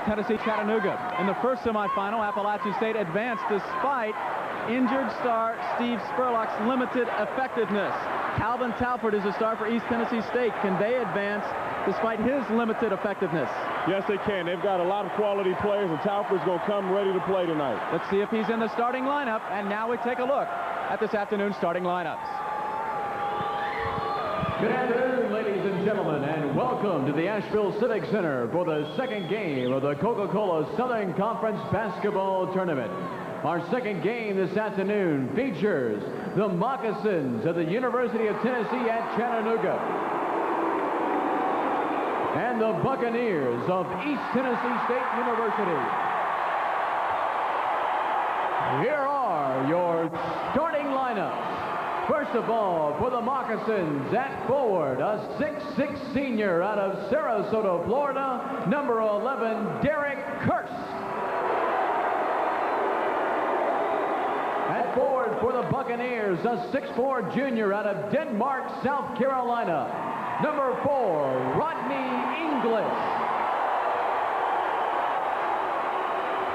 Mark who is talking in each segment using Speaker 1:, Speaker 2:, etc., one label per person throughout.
Speaker 1: Tennessee Chattanooga. In the first semifinal, Appalachian State advanced despite injured star Steve Spurlock's limited effectiveness. Calvin Talford is a star for East Tennessee State. Can they advance despite his limited effectiveness?
Speaker 2: Yes, they can. They've got a lot of quality players, and Talford's going to come ready to play tonight.
Speaker 1: Let's see if he's in the starting lineup. And now we take a look at this afternoon's starting lineups.
Speaker 3: Good afternoon, ladies and gentlemen, and welcome to the Asheville Civic Center for the second game of the Coca-Cola Southern Conference Basketball Tournament. Our second game this afternoon features the Moccasins of the University of Tennessee at Chattanooga and the Buccaneers of East Tennessee State University. Here are your starting lineups. First of all, for the Moccasins at forward, a 6'6" senior out of Sarasota, Florida, number 11, Derek Kurtz. At forward for the Buccaneers, a 6'4" junior out of Denmark, South Carolina, number 4, Rodney English.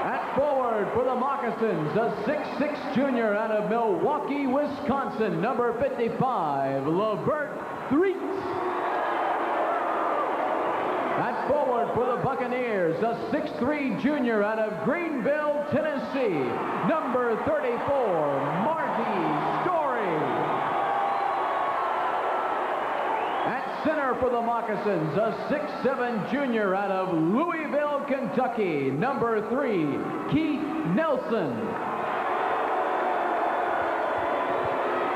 Speaker 3: At forward for the Moccasins, a 6'6" junior out of Milwaukee, Wisconsin, number 55, Levert Threets. At forward for the Buccaneers, a 6'3" junior out of Greenville, Tennessee, number 34, Marty Story. At center for the Moccasins, a 6'7" junior out of Louisville, Kentucky, number 3, Keith Nelson.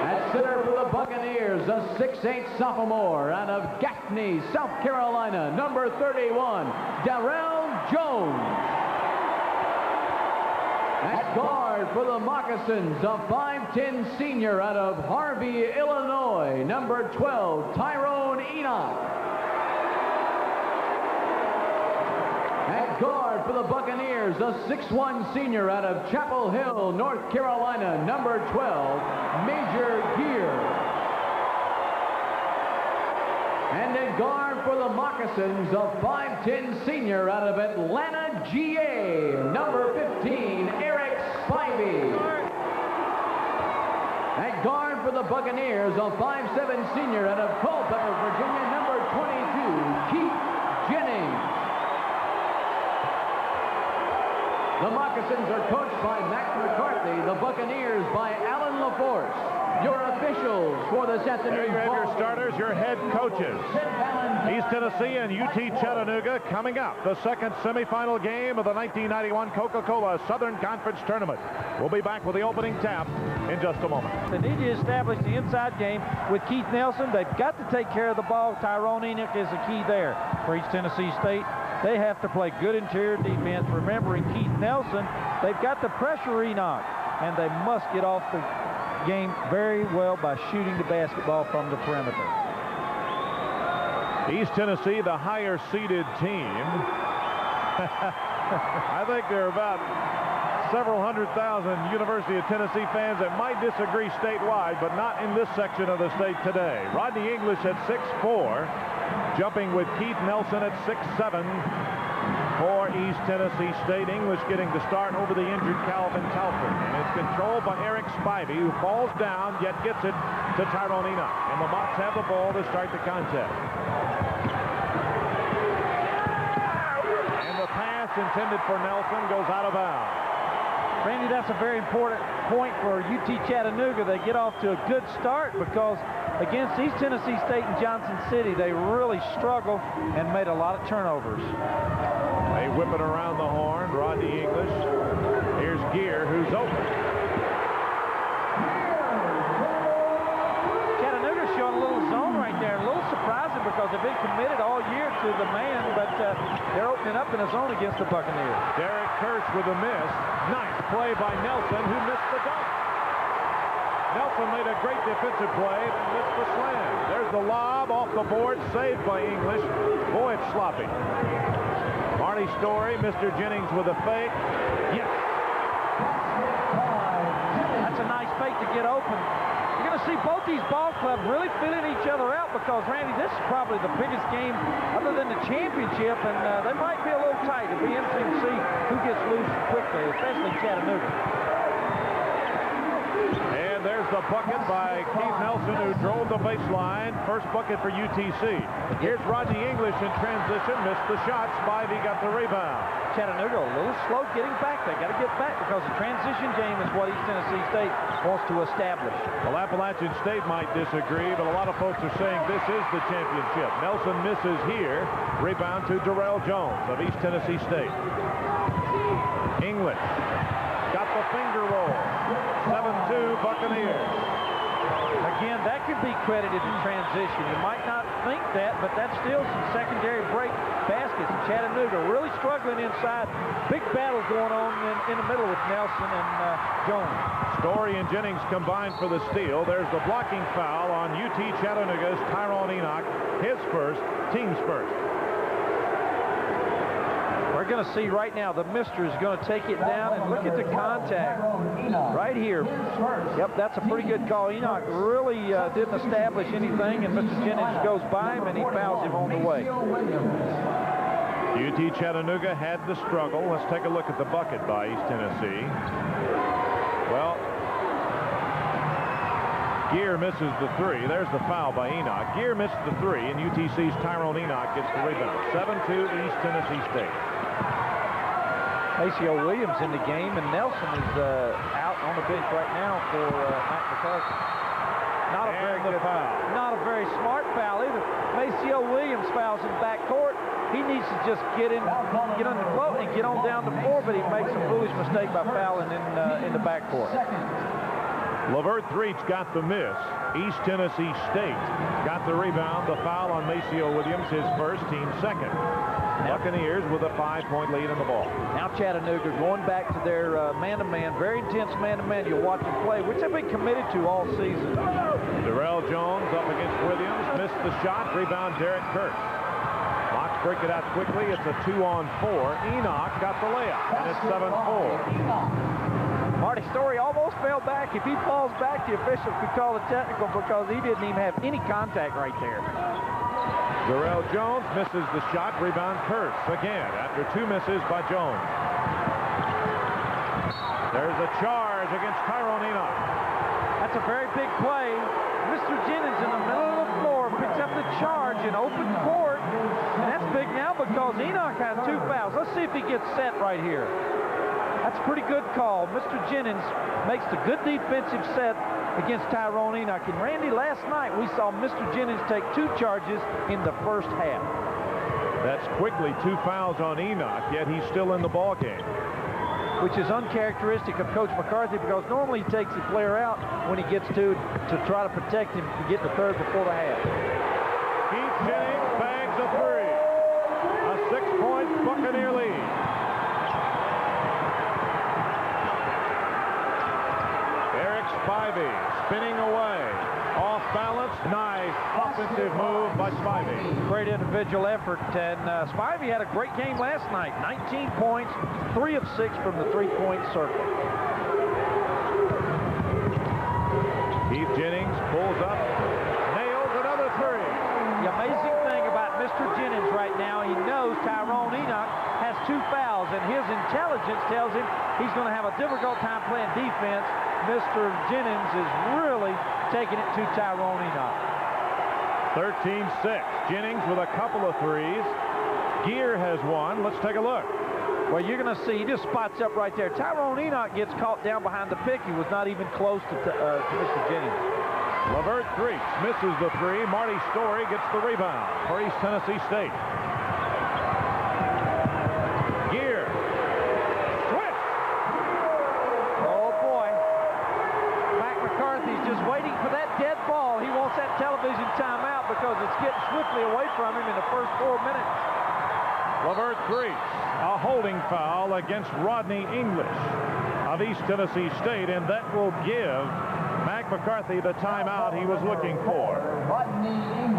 Speaker 3: At center for the Buccaneers, a 6'8" sophomore out of Gaffney, South Carolina, number 31, Darrell Jones. At guard for the Moccasins, a 5'10" senior out of Harvey, Illinois, number 12, Tyrone Enoch. At guard for the Buccaneers, a 6'1" senior out of Chapel Hill, North Carolina, number 12, Major Gear. And at guard for the Moccasins, a 5'10" senior out of Atlanta, GA, number 15, Eric Spivey. At guard for the Buccaneers, a 5'7" senior out of Culpeper, Virginia, number 22, Keith Jennings. The Moccasins are coached by Mac McCarthy, the Buccaneers by Alan LaForce. Your officials for this afternoon.
Speaker 4: There you have your starters, your head coaches. East Tennessee and UT Chattanooga coming up. The second semifinal game of the 1991 Coca-Cola Southern Conference Tournament. We'll be back with the opening tap in just a moment.
Speaker 5: They need to establish the inside game with Keith Nelson. They've got to take care of the ball. Tyrone Enoch is the key there for East Tennessee State. They have to play good interior defense. Remembering Keith Nelson, they've got to pressure Enoch, and they must get off the game very well by shooting the basketball from the perimeter.
Speaker 4: East Tennessee, the higher seeded team. I think there are about several 100,000 University of Tennessee fans that might disagree statewide, but not in this section of the state today. Rodney English at 6'4", jumping with Keith Nelson at 6'7". For East Tennessee State, English getting to start over the injured Calvin Talford. And it's controlled by Eric Spivey, who falls down, yet gets it to Tyrone Enoch. And the Mocs have the ball to start the contest. And the pass intended for Nelson goes out of bounds.
Speaker 5: Randy, that's a very important point for UT Chattanooga. They get off to a good start because against East Tennessee State and Johnson City, they really struggled and made a lot of turnovers.
Speaker 4: They whip it around the horn. Rodney English. Here's Gear, who's open.
Speaker 5: Chattanooga's showing a little zone right there. A little surprising because they've been committed all year to the man, but they're opening up in a zone against the Buccaneers.
Speaker 4: Derek Kurtz with a miss. Nice play by Nelson, who missed the dunk. Nelson made a great defensive play, then missed the slam. There's the lob off the board, saved by English. Boy, it's sloppy. Marty Story, Mr. Jennings with a fake. Yes.
Speaker 5: That's a nice fake to get open. You're going to see both these ball clubs really filling each other out because, Randy, this is probably the biggest game other than the championship, and they might be a little tight. It'll be interesting to see who gets loose quickly, especially Chattanooga.
Speaker 4: And there's the bucket by Keith Nelson, who drove the baseline. First bucket for UTC. Here's Rodney English in transition. Missed the shot. Spivey got the rebound.
Speaker 5: Chattanooga a little slow getting back. They got to get back because the transition game is what East Tennessee State wants to establish.
Speaker 4: Well, Appalachian State might disagree, but a lot of folks are saying this is the championship. Nelson misses here. Rebound to Darrell Jones of East Tennessee State. English got the finger roll. 7-2 Buccaneers.
Speaker 5: Again, that could be credited to transition. You might not think that, but that's still some secondary break baskets. Chattanooga really struggling inside. Big battle going on in the middle with Nelson and Jones.
Speaker 4: Story and Jennings combined for the steal. There's the blocking foul on UT Chattanooga's Tyrone Enoch. His first, team's first.
Speaker 5: We're going to see right now the Mr. is going to take it down, and look at the contact right here. Yep, that's a pretty good call. Enoch really didn't establish anything, and Mr. Jennings goes by him and he fouls him on the way.
Speaker 4: UT Chattanooga had the struggle. Let's take a look at the bucket by East Tennessee. Well, Gear misses the three. There's the foul by Enoch. Gear missed the three, and UTC's Tyrone Enoch gets the rebound. 7-2 East Tennessee State.
Speaker 5: Maceo Williams in the game, and Nelson is out on the bench right now for Mac McCarthy. Not a very good foul. Not a very smart foul either. Maceo Williams fouls in backcourt. He needs to just get on the float and get on down the floor, but he makes a foolish mistake by fouling in the backcourt.
Speaker 4: Lavert Threach got the miss. East Tennessee State got the rebound. The foul on Maceo Williams, his first, team second. Buccaneers with a 5-point lead in the ball.
Speaker 5: Now Chattanooga going back to their man-to-man, very intense man-to-man. You'll watch them play, which they've been committed to all season.
Speaker 4: Darrell Jones up against Williams, missed the shot. Rebound Derek Kurtz. Mocs break it out quickly. It's a 2-on-4. Enoch got the layup, and it's 7-4.
Speaker 5: Marty Story almost fell back. If he falls back, the officials could call it technical because he didn't even have any contact right there.
Speaker 4: Darrell Jones misses the shot. Rebound Kurtz again after two misses by Jones. There's a charge against Tyrone Enoch.
Speaker 5: That's a very big play. Mr. Jennings in the middle of the floor picks up the charge in open court. And that's big now because Enoch has two fouls. Let's see if he gets set right here. That's a pretty good call. Mr. Jennings makes the good defensive set against Tyrone Enoch. And Randy, last night we saw Mr. Jennings take two charges in the first half.
Speaker 4: That's quickly two fouls on Enoch, yet he's still in the ball game.
Speaker 5: Which is uncharacteristic of Coach McCarthy because normally he takes the player out when he gets to try to protect him to get the third before the half.
Speaker 4: Keith Jennings bags a three. A 6-point Buccaneer lead. Spivey spinning away. Off balance. Nice offensive move by Spivey.
Speaker 5: Great individual effort. And Spivey had a great game last night. 19 points, 3 of 6 from the three-point circle.
Speaker 4: Keith Jennings pulls up. Nails another three.
Speaker 5: The amazing thing about Mr. Jennings right now, he knows Tyrone Enoch has two fouls, and his intelligence tells him he's going to have a difficult time playing defense. Mr. Jennings is really taking it to Tyrone Enoch.
Speaker 4: 13-6. Jennings with a couple of threes. Gear has one. Let's take a look.
Speaker 5: Well, you're going to see he just spots up right there. Tyrone Enoch gets caught down behind the pick. He was not even close to Mr. Jennings.
Speaker 4: Lavert Threach misses the three. Marty Story gets the rebound for East Tennessee State. Gear. Switch.
Speaker 5: Oh, boy. Mac McCarthy's just waiting for that dead ball. He wants that television timeout because it's getting swiftly away from him in the first 4 minutes.
Speaker 4: Lavert Threach, a holding foul against Rodney English of East Tennessee State, and that will give Mac McCarthy the timeout he was looking for.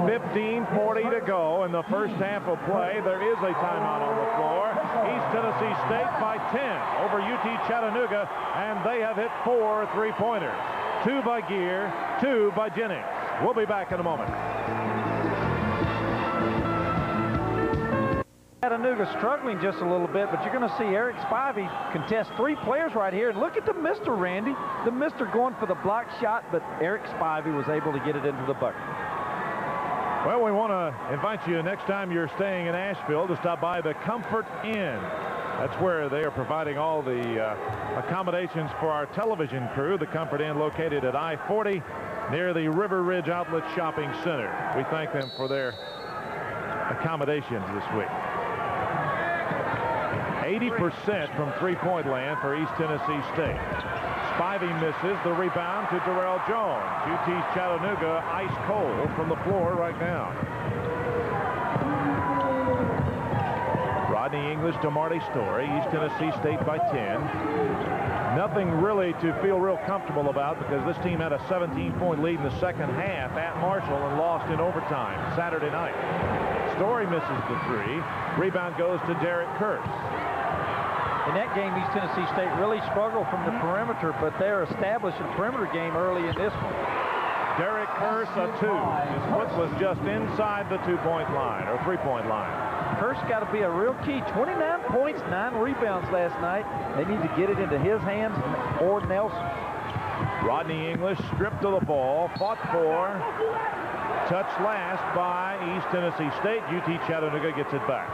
Speaker 4: 15:40 to go in the first half of play. There is a timeout on the floor. East Tennessee State by 10 over UT Chattanooga, and they have hit 4 3-pointers. 2 by Gear, 2 by Jennings. We'll be back in a moment.
Speaker 5: Chattanooga struggling just a little bit, but you're going to see Eric Spivey contest 3 players right here. And look at the mister, Randy. The mister going for the block shot, but Eric Spivey was able to get it into the bucket.
Speaker 4: Well, we want to invite you next time you're staying in Asheville to stop by the Comfort Inn. That's where they are providing all the accommodations for our television crew. The Comfort Inn located at I-40 near the River Ridge Outlet Shopping Center. We thank them for their accommodations this week. 80% from three-point land for East Tennessee State. Spivey misses the rebound to Darrell Jones. UT's Chattanooga ice cold from the floor right now. Rodney English to Marty Story. East Tennessee State by 10. Nothing really to feel real comfortable about because this team had a 17-point lead in the second half at Marshall and lost in overtime Saturday night. Story misses the 3. Rebound goes to Derek Kurse.
Speaker 5: In that game, East Tennessee State really struggled from the perimeter, but they're establishing a perimeter game early in this one.
Speaker 4: Derek Kurse, a 2. His foot was just inside the 2-point line or 3-point line.
Speaker 5: Kurse got to be a real key. 29 points, 9 rebounds last night. They need to get it into his hands or Nelson.
Speaker 4: Rodney English stripped of the ball, fought for, touched last by East Tennessee State. UT Chattanooga gets it back.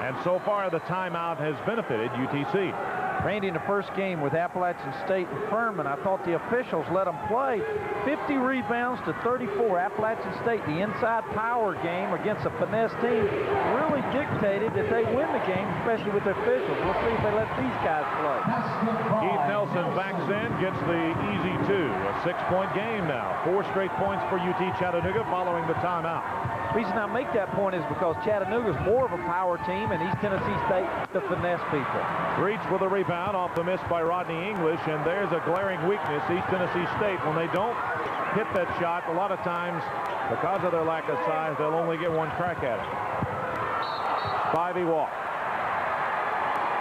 Speaker 4: And so far, the timeout has benefited UTC.
Speaker 5: Randy, in the first game with Appalachian State and Furman, I thought the officials let them play. 50 rebounds to 34. Appalachian State, the inside power game against a finesse team, really dictated that they win the game, especially with the officials. We'll see if they let these guys play.
Speaker 4: Keith Nelson backs in, gets the easy 2. A 6-point game now. 4 straight points for UT Chattanooga following the timeout.
Speaker 5: The reason I make that point is because Chattanooga's more of a power team and East Tennessee State the finesse people.
Speaker 4: Reach with a rebound off the miss by Rodney English, and there's a glaring weakness. East Tennessee State, when they don't hit that shot, a lot of times, because of their lack of size, they'll only get one crack at it. Spivey walk.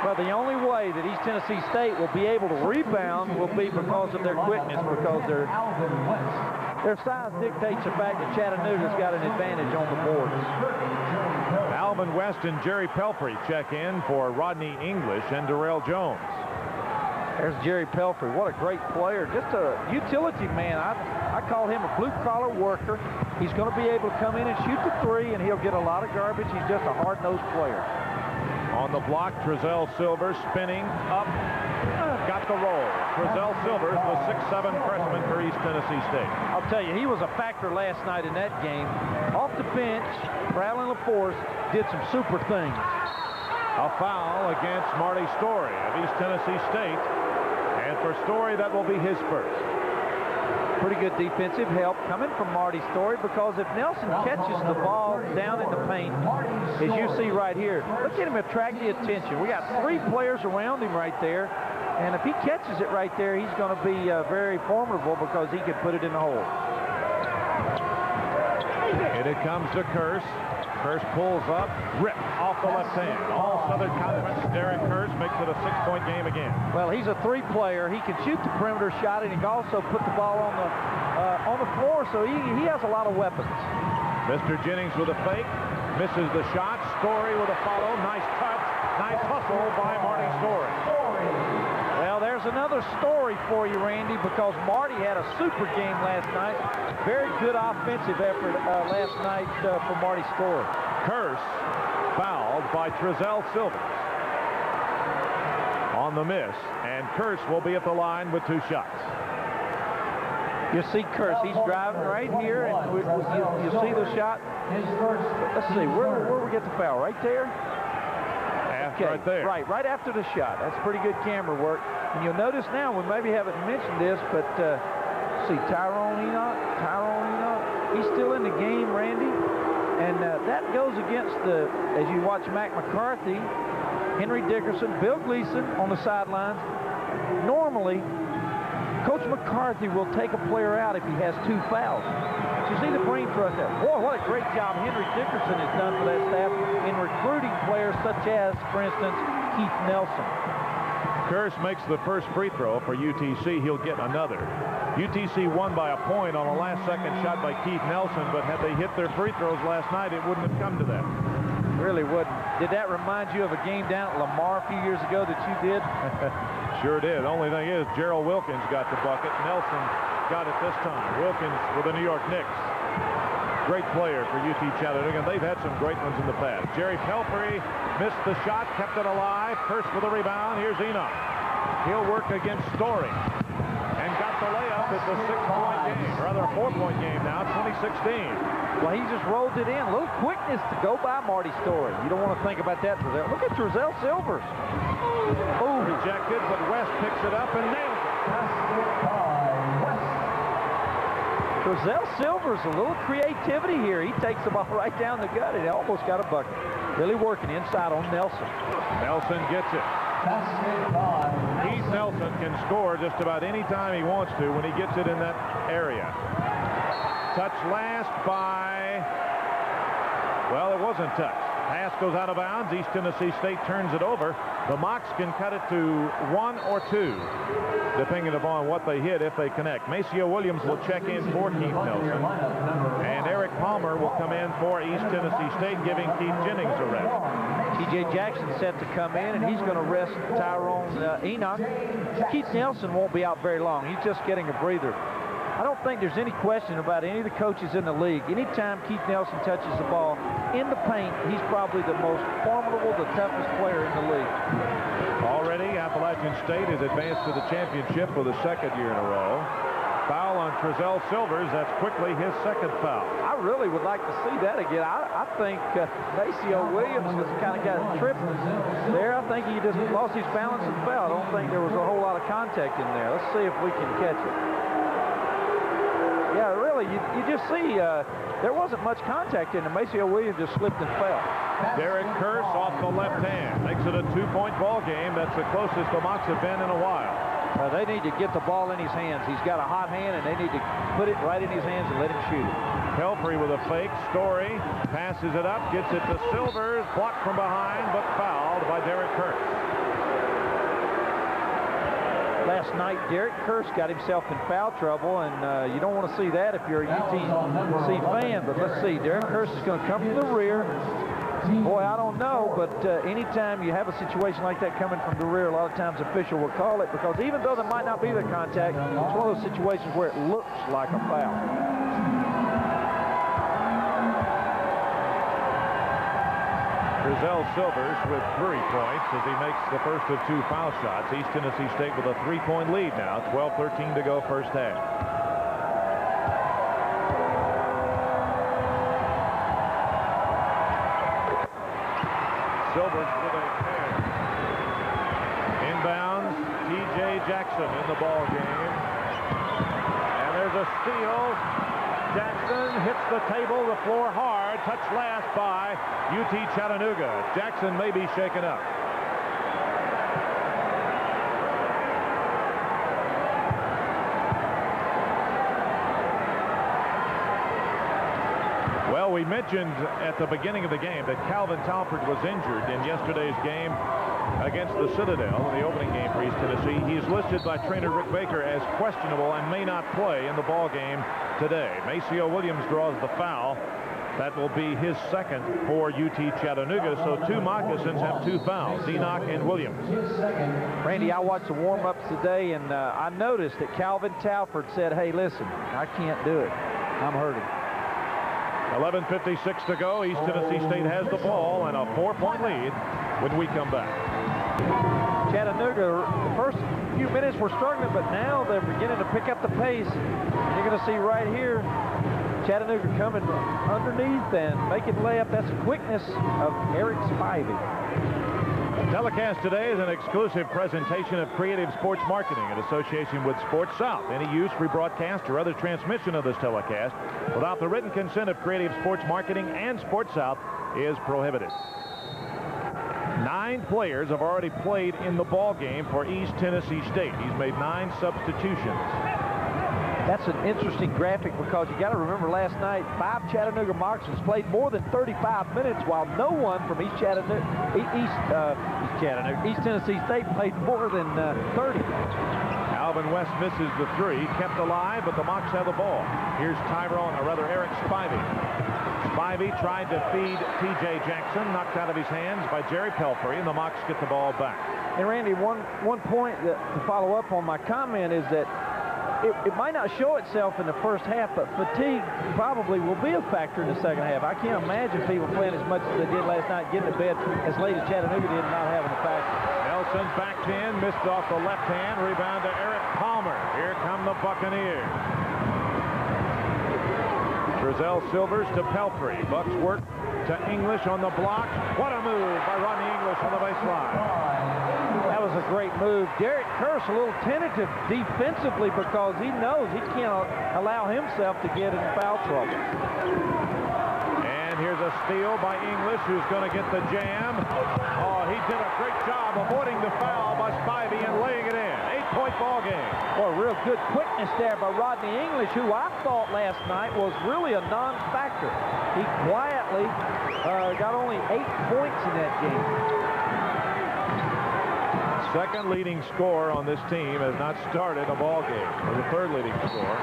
Speaker 5: Well, the only way that East Tennessee State will be able to rebound will be because of their quickness, because their size dictates the fact that Chattanooga's got an advantage on the boards.
Speaker 4: Alvin West and Jerry Pelfrey check in for Rodney English and Darrell Jones.
Speaker 5: There's Jerry Pelfrey. What a great player. Just a utility man. I call him a blue-collar worker. He's going to be able to come in and shoot the 3, and he'll get a lot of garbage. He's just a hard-nosed player.
Speaker 4: On the block, Trezell Silvers spinning up. Got the roll. Trezell Silvers, the 6'7" freshman for East Tennessee State.
Speaker 5: I'll tell you, he was a factor last night in that game. Off the bench, Bradley LaForce did some super things.
Speaker 4: A foul against Marty Story of East Tennessee State. And for Story, that will be his first.
Speaker 5: Pretty good defensive help coming from Marty Story, because if Nelson catches the ball down in the paint, as you see right here, look at him attract the attention. We got 3 players around him right there, and if he catches it right there, he's going to be very formidable because he can put it in the hole.
Speaker 4: And it comes to Kurse. Kurse pulls up, rip off the left hand. All Southern Conference, Derek Kurse makes it a 6-point game again.
Speaker 5: Well, he's a 3 player. He can shoot the perimeter shot, and he can also put the ball on the floor, so he has a lot of weapons.
Speaker 4: Mr. Jennings with a fake, misses the shot. Story with a follow. Nice touch. Nice hustle by Marty Story.
Speaker 5: Well, there's another story for you, Randy, because Marty had a super game last night. Very good offensive effort last night for Marty Story.
Speaker 4: Kurse fouled by Trezell Silvers on the miss, and Kurse will be at the line with 2 shots.
Speaker 5: You see Kurse, he's driving right here, and you see the shot. Let's see, where we get the foul? Right there?
Speaker 4: Okay, right there.
Speaker 5: Right after the shot. That's pretty good camera work. And you'll notice now, we maybe haven't mentioned this, but see, Tyrone Enoch, he's still in the game, Randy. And that goes against as you watch Mac McCarthy, Henry Dickerson, Bill Gleason on the sidelines. Normally, Coach McCarthy will take a player out if he has 2 fouls. You see the brain trust there. Boy, what a great job Henry Dickerson has done for that staff in recruiting players such as, for instance, Keith Nelson.
Speaker 4: Curse makes the first free throw for UTC. He'll get another. UTC won by a point on a last-second shot by Keith Nelson, but had they hit their free throws last night, it wouldn't have come to that.
Speaker 5: Really wouldn't. Did that remind you of a game down at Lamar a few years ago that you did?
Speaker 4: Sure did. Only thing is, Gerald Wilkins got the bucket. Nelson got it this time. Wilkins with the New York Knicks. Great player for UT Chattanooga. They've had some great ones in the past. Jerry Pelfrey missed the shot, kept it alive. Curse with the rebound. Here's Enoch. He'll work against Story. And got the layup. It's a 6-point game, rather a 4-point game now, 2016.
Speaker 5: Well, he just rolled it in. A little quickness to go by Marty Story. You don't want to think about that. Look at Trezell Silvers.
Speaker 4: Oh, rejected, but West picks it up and nails it.
Speaker 5: Trezell Silvers, a little creativity here. He takes the ball right down the gut and almost got a bucket. Really working inside on Nelson.
Speaker 4: Nelson gets it. Keith Nelson can score just about any time he wants to when he gets it in that area. Touch last by, well, it wasn't touched. Pass goes out of bounds. East Tennessee State turns it over. The Mocs can cut it to 1 or 2, depending upon what they hit if they connect. Maceo Williams will check in for Keith Nelson. And Eric Palmer will come in for East Tennessee State, giving Keith Jennings a rest.
Speaker 5: T.J. Jackson set to come in, and he's going to rest Tyrone Enoch. Keith Nelson won't be out very long. He's just getting a breather. I don't think there's any question about any of the coaches in the league. Anytime Keith Nelson touches the ball in the paint, he's probably the most formidable, the toughest player in the league.
Speaker 4: Already, Appalachian State has advanced to the championship for the 2nd year in a row. Foul on Trezell Silvers. That's quickly his 2nd foul.
Speaker 5: I really would like to see that again. I think Maceo Williams just kind of got tripped there. I think he just lost his balance and fell. I don't think there was a whole lot of contact in there. Let's see if we can catch it. Yeah, really, you just see there wasn't much contact in there. Maceo Williams just slipped and fell.
Speaker 4: Derek Curse off the left hand. Makes it a 2-point ball game. That's the closest the Mocs have been in a while.
Speaker 5: They need to get the ball in his hands. He's got a hot hand, and they need to put it right in his hands and let him shoot it.
Speaker 4: Pelfrey with a fake. Story passes it up, gets it to Silvers. Blocked from behind, but fouled by Derek Curse.
Speaker 5: Last night, Derek Curse got himself in foul trouble, and you don't want to see that if you're a UTC fan. But let's see, Derek Curse is going to come from the rear. Boy, I don't know, but anytime you have a situation like that coming from the rear, a lot of times the official will call it, because even though there might not be the contact, it's one of those situations where it looks like a foul.
Speaker 4: Trezell Silvers with 3 points as he makes the first of 2 foul shots. East Tennessee State with a 3-point lead now. 12-13 to go first half. Silvers with a pair. Inbounds, T.J. Jackson in the ball game. And there's a steal. Jackson hits the table, the floor hard. Touch last by UT Chattanooga. Jackson may be shaken up. Well, we mentioned at the beginning of the game that Calvin Talford was injured in yesterday's game against the Citadel in the opening game for East Tennessee. He's listed by trainer Rick Baker as questionable and may not play in the ball game today. Maceo Williams draws the foul. That will be his 2nd for UT Chattanooga. So 2 Moccasins have 2 fouls, Enoch and Williams.
Speaker 5: Randy, I watched the warm-ups today, and I noticed that Calvin Talford said, hey, listen, I can't do it. I'm hurting.
Speaker 4: 11:56 to go. East Tennessee State has the ball and a 4-point lead when we come back.
Speaker 5: Chattanooga, the first few minutes were struggling, but now they're beginning to pick up the pace. You're going to see right here Chattanooga coming underneath and making layup. That's the quickness of Eric Spivey.
Speaker 4: Telecast today is an exclusive presentation of Creative Sports Marketing in association with Sports South. Any use, rebroadcast, or other transmission of this telecast without the written consent of Creative Sports Marketing and Sports South is prohibited. 9 players have already played in the ball game for East Tennessee State. He's made 9 substitutions.
Speaker 5: That's an interesting graphic because you got to remember last night, 5 Chattanooga Mocs played more than 35 minutes while no one from East Tennessee State played more than 30.
Speaker 4: Alvin West misses the 3, kept alive, but the Mocs have the ball. Here's Eric Spivey. Spivey tried to feed T.J. Jackson, knocked out of his hands by Jerry Pelfrey, and the Mocs get the ball back.
Speaker 5: And Randy, one point to follow up on my comment is that it might not show itself in the first half, but fatigue probably will be a factor in the second half. I can't imagine people playing as much as they did last night, getting to bed as late as Chattanooga did, not having a factor.
Speaker 4: Nelson backed in, missed off the left hand, rebound to Eric Palmer. Here come the Buccaneers. Trezell Silvers to Pelfrey. Bucks work to English on the block. What a move by Rodney English on the baseline.
Speaker 5: That was a great move. Derek Curse a little tentative defensively because he knows he can't allow himself to get in foul trouble.
Speaker 4: And here's a steal by English, who's going to get the jam. Oh, he did a great job avoiding the foul by Spivey and laying it in. 8-point ball game.
Speaker 5: Well, real good quickness there by Rodney English, who I thought last night was really a non-factor. He quietly got only 8 points in that game.
Speaker 4: Second leading scorer on this team has not started a ball game. Or the third leading scorer.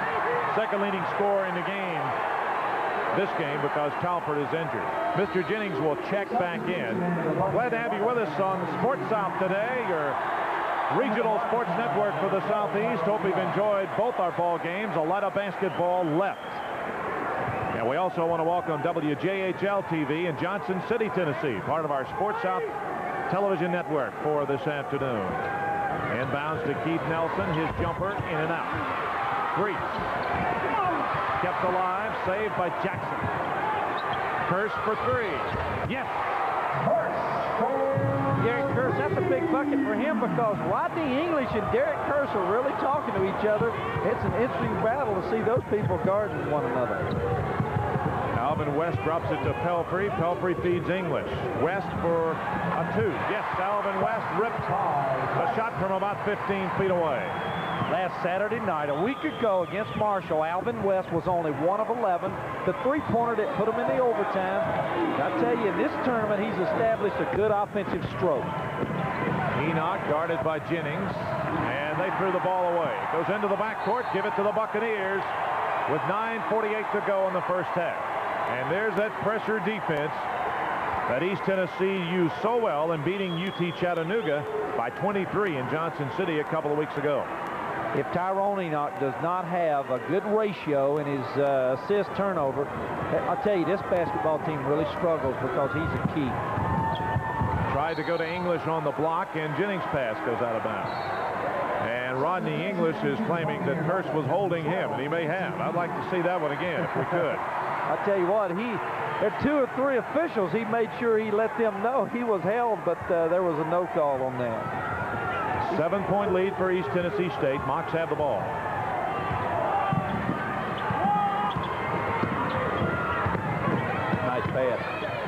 Speaker 4: Second leading scorer in the game. This game because Talford is injured. Mr. Jennings will check back in. Glad to have you with us on Sports South today, your regional sports network for the Southeast. Hope you've enjoyed both our ball games. A lot of basketball left. And we also want to welcome WJHL TV in Johnson City, Tennessee, part of our Sports South television network for this afternoon. Inbounds to Keith Nelson, his jumper in and out. 3. Kept alive, saved by Jackson. Curse for 3. Yes.
Speaker 5: Derek Curse, that's a big bucket for him because Rodney English and Derek Curse are really talking to each other. It's an interesting battle to see those people guarding one another.
Speaker 4: Alvin West drops it to Pelfrey. Pelfrey feeds English. West for a 2. Yes, Alvin West ripped a shot from about 15 feet away.
Speaker 5: Last Saturday night, a week ago against Marshall, Alvin West was only 1 of 11. The three-pointer that put him in the overtime. I tell you, in this tournament, he's established a good offensive stroke.
Speaker 4: Enoch guarded by Jennings, and they threw the ball away. Goes into the backcourt, give it to the Buccaneers with 9:48 to go in the first half. And there's that pressure defense that East Tennessee used so well in beating UT Chattanooga by 23 in Johnson City a couple of weeks ago.
Speaker 5: If Tyrone Enoch does not have a good ratio in his assist turnover, I'll tell you, this basketball team really struggles because he's a key.
Speaker 4: Tried to go to English on the block, and Jennings' pass goes out of bounds. And Rodney English is claiming that Curse was holding him, and he may have. I'd like to see that one again if we could.
Speaker 5: I'll tell you what, there are 2 or 3 officials. He made sure he let them know he was held, but there was a no call on that.
Speaker 4: 7-point lead for East Tennessee State. Mocs have the ball.
Speaker 5: Nice pass.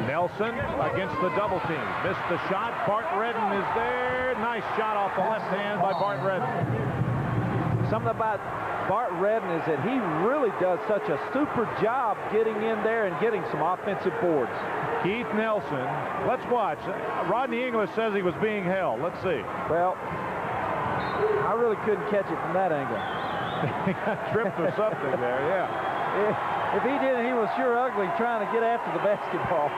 Speaker 4: Nelson against the double team. Missed the shot. Bart Redden is there. Nice shot off the left hand by Bart Redden.
Speaker 5: Something about Bart Redden is that he really does such a super job getting in there and getting some offensive boards.
Speaker 4: Keith Nelson. Let's watch. Rodney English says he was being held. Let's see.
Speaker 5: Well, I really couldn't catch it from that angle.
Speaker 4: He got tripped or something there, yeah.
Speaker 5: If he didn't, he was sure ugly trying to get after the basketball.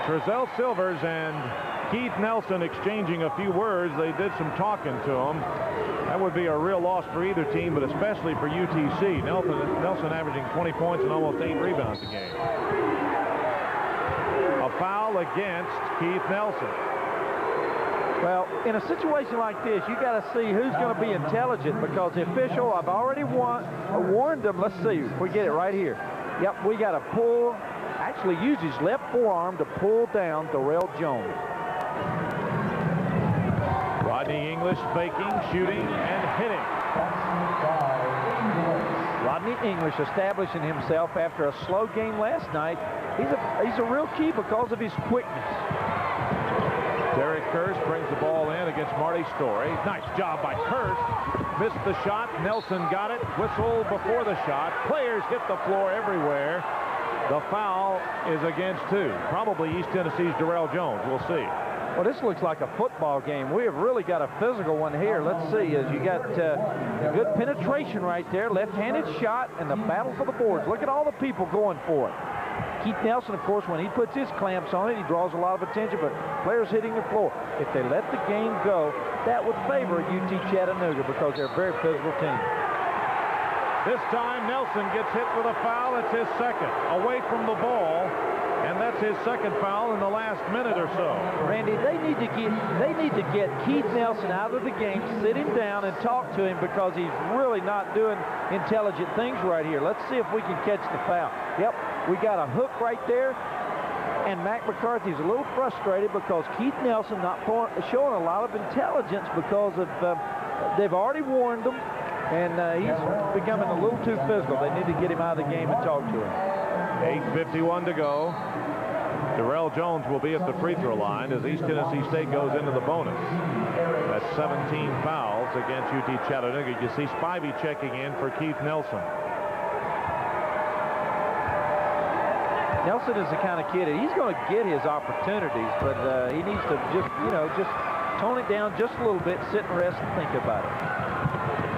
Speaker 4: Trezell Silvers and Keith Nelson exchanging a few words. They did some talking to him. That would be a real loss for either team, but especially for UTC. Nelson averaging 20 points and almost 8 rebounds a game. A foul against Keith Nelson.
Speaker 5: Well, in a situation like this, you got to see who's going to be intelligent because the official, I've already warned them. Let's see if we get it right here. Yep, we got to pull, actually use his left forearm to pull down Darrell Jones.
Speaker 4: Rodney English faking, shooting, and hitting.
Speaker 5: Rodney English establishing himself after a slow game last night. He's a real key because of his quickness.
Speaker 4: Derek Kearse brings the ball in against Marty Story. Nice job by Kearse. Missed the shot. Nelson got it. Whistle before the shot. Players hit the floor everywhere. The foul is against 2. Probably East Tennessee's Darrell Jones. We'll see.
Speaker 5: Well, this looks like a football game. We have really got a physical one here. Let's see, as you got good penetration right there, left-handed shot, and the battle for the boards. Look at all the people going for it. Keith Nelson, of course, when he puts his clamps on it, he draws a lot of attention, but players hitting the floor. If they let the game go, that would favor UT Chattanooga because they're a very physical team.
Speaker 4: This time, Nelson gets hit with a foul. It's his second. Away from the ball. And that's his second foul in the last minute or so.
Speaker 5: Randy, they need to get Keith Nelson out of the game, sit him down, and talk to him because he's really not doing intelligent things right here. Let's see if we can catch the foul. Yep, we got a hook right there, and Mac McCarthy's a little frustrated because Keith Nelson not showing a lot of intelligence because of they've already warned him, and he's becoming a little too physical. They need to get him out of the game and talk to him.
Speaker 4: 8:51 to go. Darrell Jones will be at the free throw line as East Tennessee State goes into the bonus. That's 17 fouls against UT Chattanooga. You see Spivey checking in for Keith Nelson.
Speaker 5: Nelson is the kind of kid, he's going to get his opportunities, but he needs to just tone it down just a little bit, sit and rest and think about it.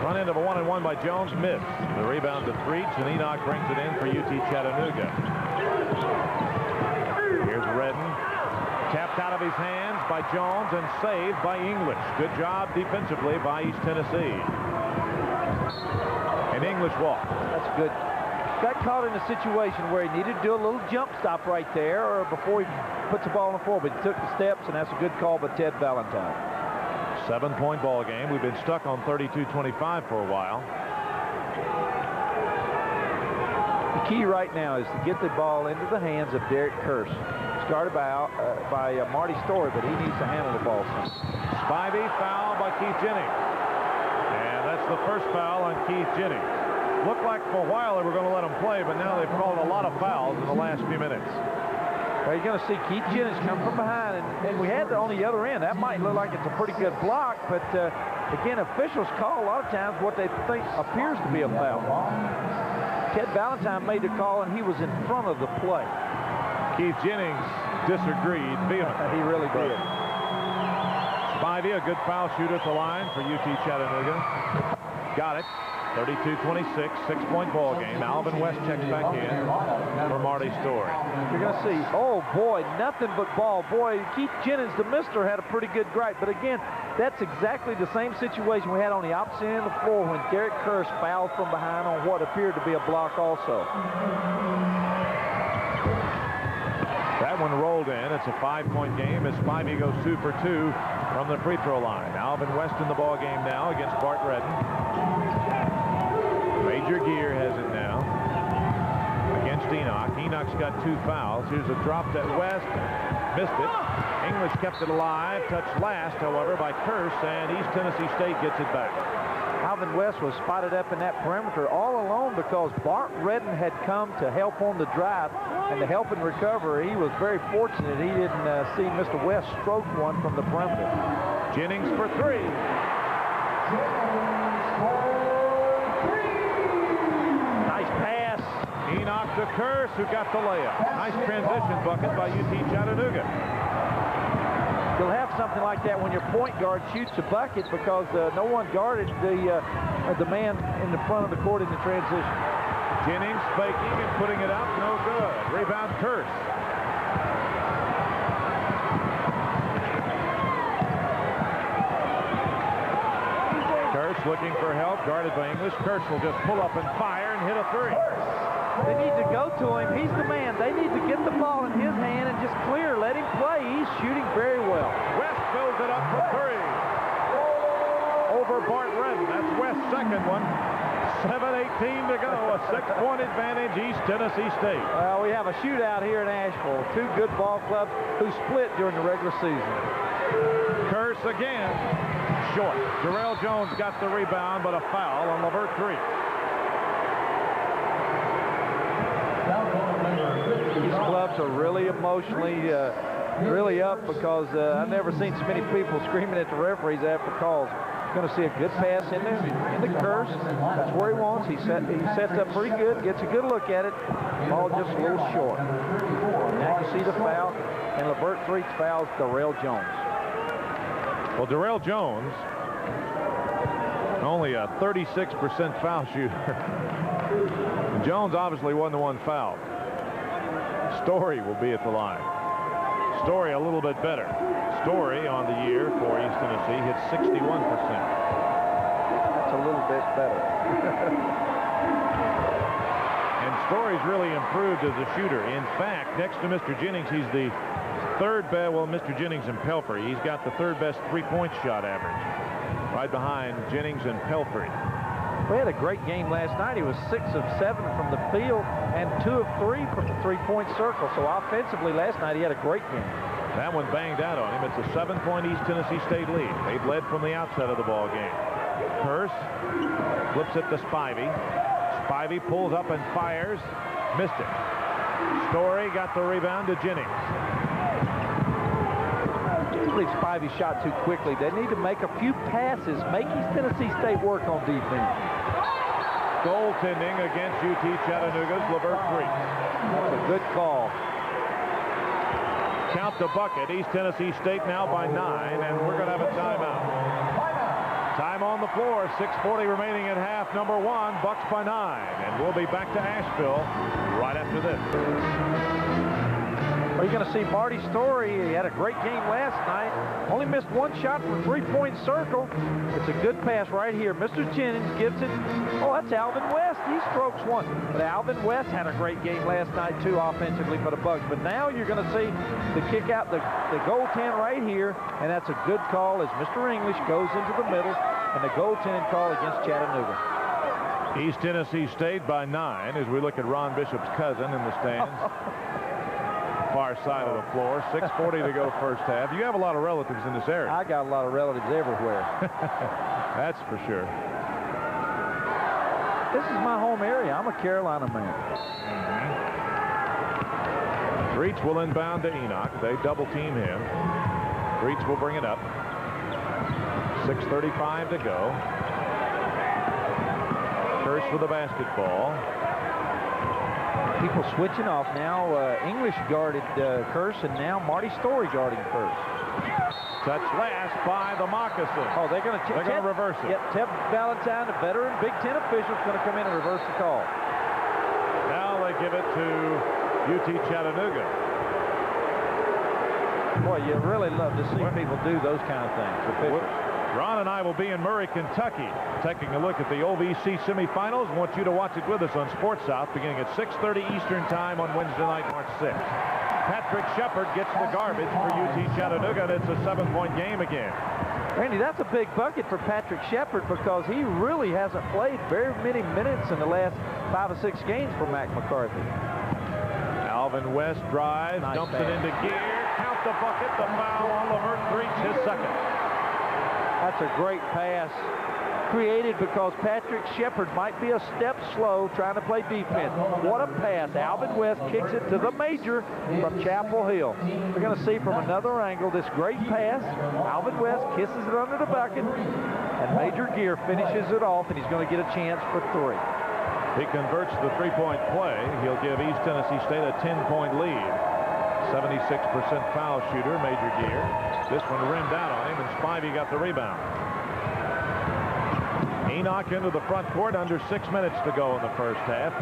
Speaker 4: Run into a 1-and-1 by Jones, missed. The rebound to Threach, and Enoch brings it in for UT Chattanooga. Here's Redden. Tapped out of his hands by Jones and saved by English. Good job defensively by East Tennessee. And English walk.
Speaker 5: That's good. Got caught in a situation where he needed to do a little jump stop right there or before he puts the ball on the floor, but he took the steps, and that's a good call by Ted Valentine.
Speaker 4: 7-point ball game. We've been stuck on 32-25 for a while.
Speaker 5: The key right now is to get the ball into the hands of Derek Kearse. Started by Marty Story, but he needs to handle the ball some.
Speaker 4: Spivey foul by Keith Jennings. And that's the first foul on Keith Jennings. Looked like for a while they were going to let him play, but now they've called a lot of fouls in the last few minutes.
Speaker 5: Well, you're going to see Keith Jennings come from behind, and we had on the other end. That might look like it's a pretty good block, but again, officials call a lot of times what they think appears to be a foul. Ted Valentine made the call, and he was in front of the play.
Speaker 4: Keith Jennings disagreed vehemently.
Speaker 5: He really did.
Speaker 4: Spivey, a good foul shooter at the line for UT Chattanooga. Got it. 32-26, 6-point ball game. Alvin West checks back in for Marty Story.
Speaker 5: You're going to see, oh boy, nothing but ball. Boy, Keith Jennings, the mister, had a pretty good gripe. But again, that's exactly the same situation we had on the opposite end of the floor when Derek Kearse fouled from behind on what appeared to be a block also.
Speaker 4: That one rolled in. It's a 5-point game as Spivey goes 2 for 2 from the free throw line. Alvin West in the ball game now against Bart Redden. Major Gear has it now against Enoch. Enoch's got 2 fouls. Here's a drop that West missed it. English kept it alive. Touched last, however, by Kearse, and East Tennessee State gets it back.
Speaker 5: Alvin West was spotted up in that perimeter all alone because Bart Redden had come to help on the drive and to help and recover. He was very fortunate he didn't see Mr. West stroke one from the perimeter.
Speaker 4: Jennings for 3.
Speaker 5: Nice pass.
Speaker 4: Enoch to Kearse, who got the layup. Nice transition bucket by UT Chattanooga.
Speaker 5: You'll have something like that when your point guard shoots a bucket because no one guarded the man in the front of the court in the transition.
Speaker 4: Jennings faking and putting it up, no good. Rebound Kearse. Kearse looking for help, guarded by English. Kearse will just pull up and fire and hit a 3.
Speaker 5: They need to go to him. He's the man. They need to get the ball in his hand and just clear. Let him play. He's shooting very well.
Speaker 4: West fills it up for 3. Over Bart Redden. That's West's second one. 7:18 to go. A 6-point advantage, East Tennessee State.
Speaker 5: Well, we have a shootout here in Asheville. 2 good ball clubs who split during the regular season.
Speaker 4: Kearse again. Short. Darrell Jones got the rebound, but a foul on Levert 3.
Speaker 5: These clubs are really emotionally really up because I've never seen so many people screaming at the referees after calls. Going to see a good pass in there, in the curse. That's where he wants. He sets up pretty good, gets a good look at it. Ball just a little short. Now you see the foul, and Levert Threets fouls Darrell Jones.
Speaker 4: Well, Darrell Jones, only a 36% foul shooter. Jones obviously wasn't the one fouled. Story will be at the line. Story a little bit better. Story on the year for East Tennessee hits 61%.
Speaker 5: That's a little bit better.
Speaker 4: And Story's really improved as a shooter. In fact, next to Mr. Jennings, he's the third best. Well, Mr. Jennings and Pelfrey. He's got the third best three-point shot average, right behind Jennings and Pelfrey.
Speaker 5: We had a great game last night. He was 6 of 7 from the field and 2 of 3 from the three-point circle. So offensively last night he had a great game.
Speaker 4: That one banged out on him. It's a 7-point East Tennessee State lead. They've led from the outset of the ball game. Hurst flips it to Spivey. Spivey pulls up and fires. Missed it. Story got the rebound to Jennings.
Speaker 5: I believe Spivey shot too quickly. They need to make a few passes, make East Tennessee State work on defense.
Speaker 4: Goaltending against UT Chattanooga's Levert Threets.
Speaker 5: That's a good call.
Speaker 4: Count the bucket. East Tennessee State now by 9, and we're going to have a timeout. Time on the floor. 6:40 remaining at half. Number 1, Bucks by 9, and we'll be back to Asheville right after this.
Speaker 5: Well, you're going to see Marty Story. He had a great game last night. Only missed one shot from the three-point circle. It's a good pass right here. Mr. Jennings gives it. Oh, that's Alvin West. He strokes one. But Alvin West had a great game last night, too, offensively for the Bucks. But now you're going to see the kick out, the goaltend right here. And that's a good call as Mr. English goes into the middle. And the goaltending call against Chattanooga.
Speaker 4: East Tennessee State by 9 as we look at Ron Bishop's cousin in the stands. Far side of the floor. 6:40 to go first half. You have a lot of relatives in this area.
Speaker 5: I got a lot of relatives everywhere.
Speaker 4: That's for sure.
Speaker 5: This is my home area. I'm a Carolina man.
Speaker 4: Threets will inbound to Enoch. They double team him. Threets will bring it up. 6:35 to go. Curse for the basketball.
Speaker 5: People switching off now. English guarded Curse, and now Marty Story guarding Curse.
Speaker 4: Touch last by the Moccasin.
Speaker 5: Oh, they're going to
Speaker 4: reverse it.
Speaker 5: Yep, Ted Valentine, the veteran Big Ten official, is going to come in and reverse the call.
Speaker 4: Now they give it to UT Chattanooga.
Speaker 5: Boy, you really love to see people do those kind of things. Officials.
Speaker 4: Ron and I will be in Murray, Kentucky, taking a look at the OVC semifinals. I want you to watch it with us on Sports South, beginning at 6:30 Eastern Time on Wednesday night, March 6th. Patrick Shepard gets the garbage for UT Chattanooga, and it's a 7-point game again.
Speaker 5: Randy, that's a big bucket for Patrick Shepard because he really hasn't played very many minutes in the last 5 or 6 games for Mac McCarthy.
Speaker 4: Alvin West drives, dumps it into gear. Count the bucket. The foul on Levert Threets, his second.
Speaker 5: That's a great pass created because Patrick Shepard might be a step slow trying to play defense. What a pass. Alvin West kicks it to the major from Chapel Hill. We're going to see from another angle this great pass. Alvin West kisses it under the bucket, and Major Gear finishes it off, and he's going to get a chance for 3.
Speaker 4: He converts the three-point play. He'll give East Tennessee State a 10-point lead. 76% foul shooter, Major Gear. This one rimmed out on him, and Spivey got the rebound. Enoch into the front court, under 6 minutes to go in the first half.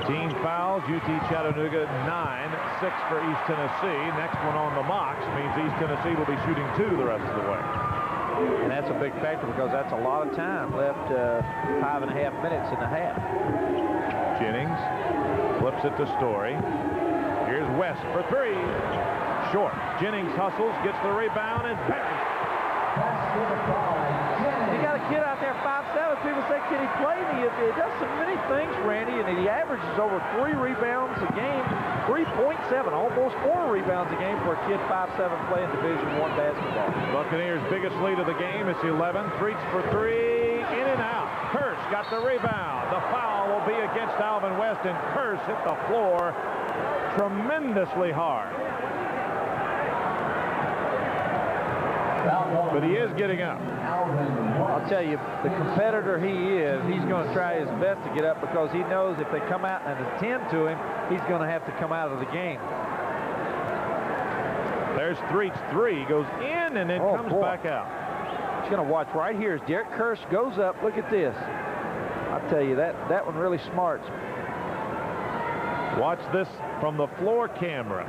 Speaker 4: Team fouls, UT Chattanooga 9-6 for East Tennessee. Next one on the Mocs means East Tennessee will be shooting 2 the rest of the way.
Speaker 5: And that's a big factor because that's a lot of time left, 5.5 minutes in the half.
Speaker 4: Jennings flips it to Story. Here's West for 3. Short. Jennings hustles, gets the rebound, and buries.
Speaker 5: You got a kid out there 5'7". People say, can he play? He does so many things, Randy, and he averages over 3 rebounds a game, 3.7, almost 4 rebounds a game for a kid 5'7" playing Division I basketball.
Speaker 4: Buccaneers' biggest lead of the game is 11. Threets for 3. in and out. Curse got the rebound. The foul will be against Alvin West, and Curse hit the floor tremendously hard. But he is getting up.
Speaker 5: I'll tell you, the competitor he is, he's going to try his best to get up because he knows if they come out and attend to him, he's going to have to come out of the game.
Speaker 4: There's Threet's three, goes in and then comes back out.
Speaker 5: He's going to watch right here as Derek Kirsch goes up. Look at this. I'll tell you, that one really smarts.
Speaker 4: Watch this from the floor camera.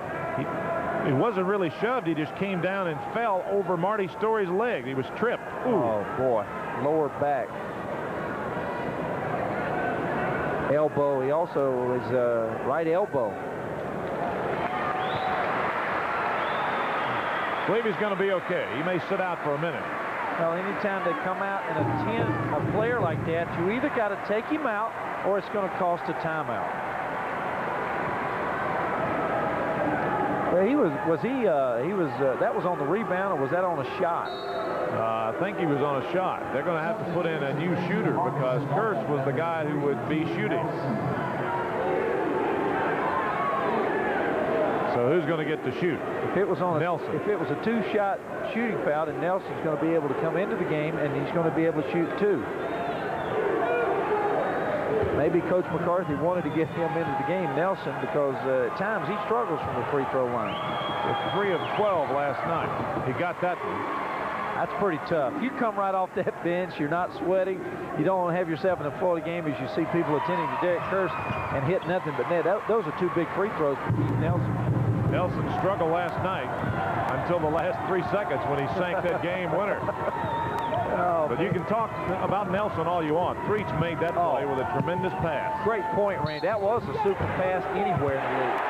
Speaker 4: He wasn't really shoved. He just came down and fell over Marty Story's leg. He was tripped. Ooh.
Speaker 5: Oh, boy. Lower back. Elbow. He also is right elbow.
Speaker 4: I believe he's going to be okay. He may sit out for a minute.
Speaker 5: Well, anytime they come out and attend a player like that, you either got to take him out or it's going to cost a timeout. Well, that was on the rebound, or was that on a shot?
Speaker 4: I think he was on a shot. They're going to have to put in a new shooter because Kurtz was the guy who would be shooting. So who's going to get to shoot?
Speaker 5: If it was on
Speaker 4: Nelson.
Speaker 5: If it was a two-shot shooting foul, then Nelson's going to be able to come into the game, and he's going to be able to shoot two. Maybe Coach McCarthy wanted to get him into the game, Nelson, because at times he struggles from the free throw line.
Speaker 4: 3 of 12 last night. He got that one.
Speaker 5: That's pretty tough. You come right off that bench, you're not sweating, you don't have yourself in a Florida game as you see people attending to Derek Kirsch and hit nothing but net. Those are two big free throws for Keith Nelson.
Speaker 4: Nelson struggled last night until the last 3 seconds when he sank that game winner.
Speaker 5: Oh,
Speaker 4: but you can talk about Nelson all you want. Threet's made that play with a tremendous pass.
Speaker 5: Great point, Randy. That was a super pass anywhere in the league.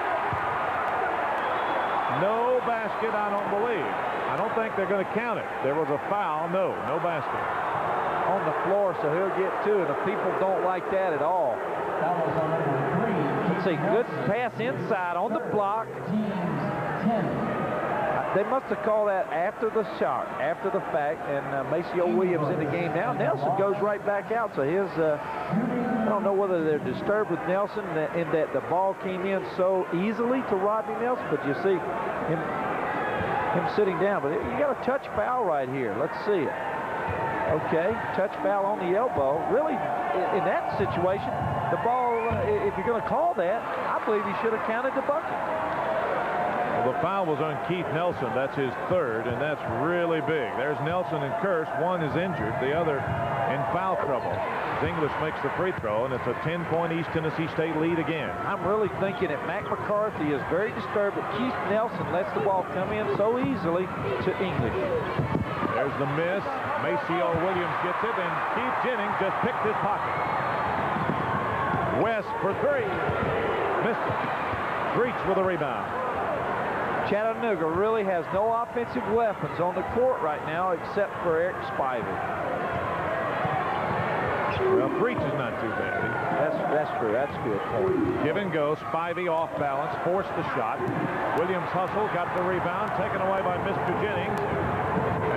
Speaker 4: No basket, I don't believe. I don't think they're going to count it. There was a foul. No basket.
Speaker 5: On the floor, so he'll get two, and the people don't like that at all. It's a good pass inside on the block. They must have called that after the shot, after the fact, and Maceo Williams in the game now. Nelson goes right back out, so his, I don't know whether they're disturbed with Nelson in that the ball came in so easily to Rodney Nelson, but you see him sitting down. But you got a touch foul right here. Let's see it. Okay, touch foul on the elbow. Really, in that situation, the ball, if you're going to call that, I believe he should have counted the bucket.
Speaker 4: Well, the foul was on Keith Nelson. That's his third, and that's really big. There's Nelson and Kirsch. One is injured, the other in foul trouble. English makes the free throw, and it's a 10-point East Tennessee State lead again.
Speaker 5: I'm really thinking that Mac McCarthy is very disturbed that Keith Nelson lets the ball come in so easily to English.
Speaker 4: There's the miss. Maceo Williams gets it, and Keith Jennings just picked his pocket. West for three. Missed it. Breach with a rebound.
Speaker 5: Chattanooga really has no offensive weapons on the court right now except for Eric Spivey.
Speaker 4: Well, Breach is not too bad.
Speaker 5: That's true. That's a good point.
Speaker 4: Give and go. Spivey off balance. Forced the shot. Williams hustle. Got the rebound. Taken away by Mr. Jennings.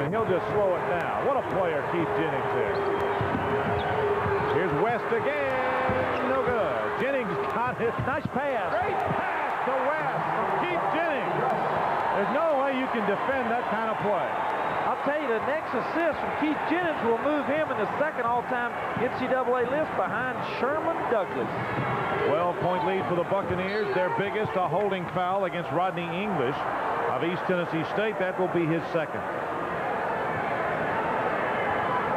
Speaker 4: And he'll just slow it down. What a player Keith Jennings is. Here's West again. No good. Jennings got it.
Speaker 5: Nice pass.
Speaker 4: Great pass to West from Keith Jennings. There's no way you can defend that kind of play.
Speaker 5: I'll tell you, the next assist from Keith Jennings will move him in the second all-time NCAA list behind Sherman Douglas.
Speaker 4: 12-point lead for the Buccaneers. Their biggest, a holding foul against Rodney English of East Tennessee State. That will be his second.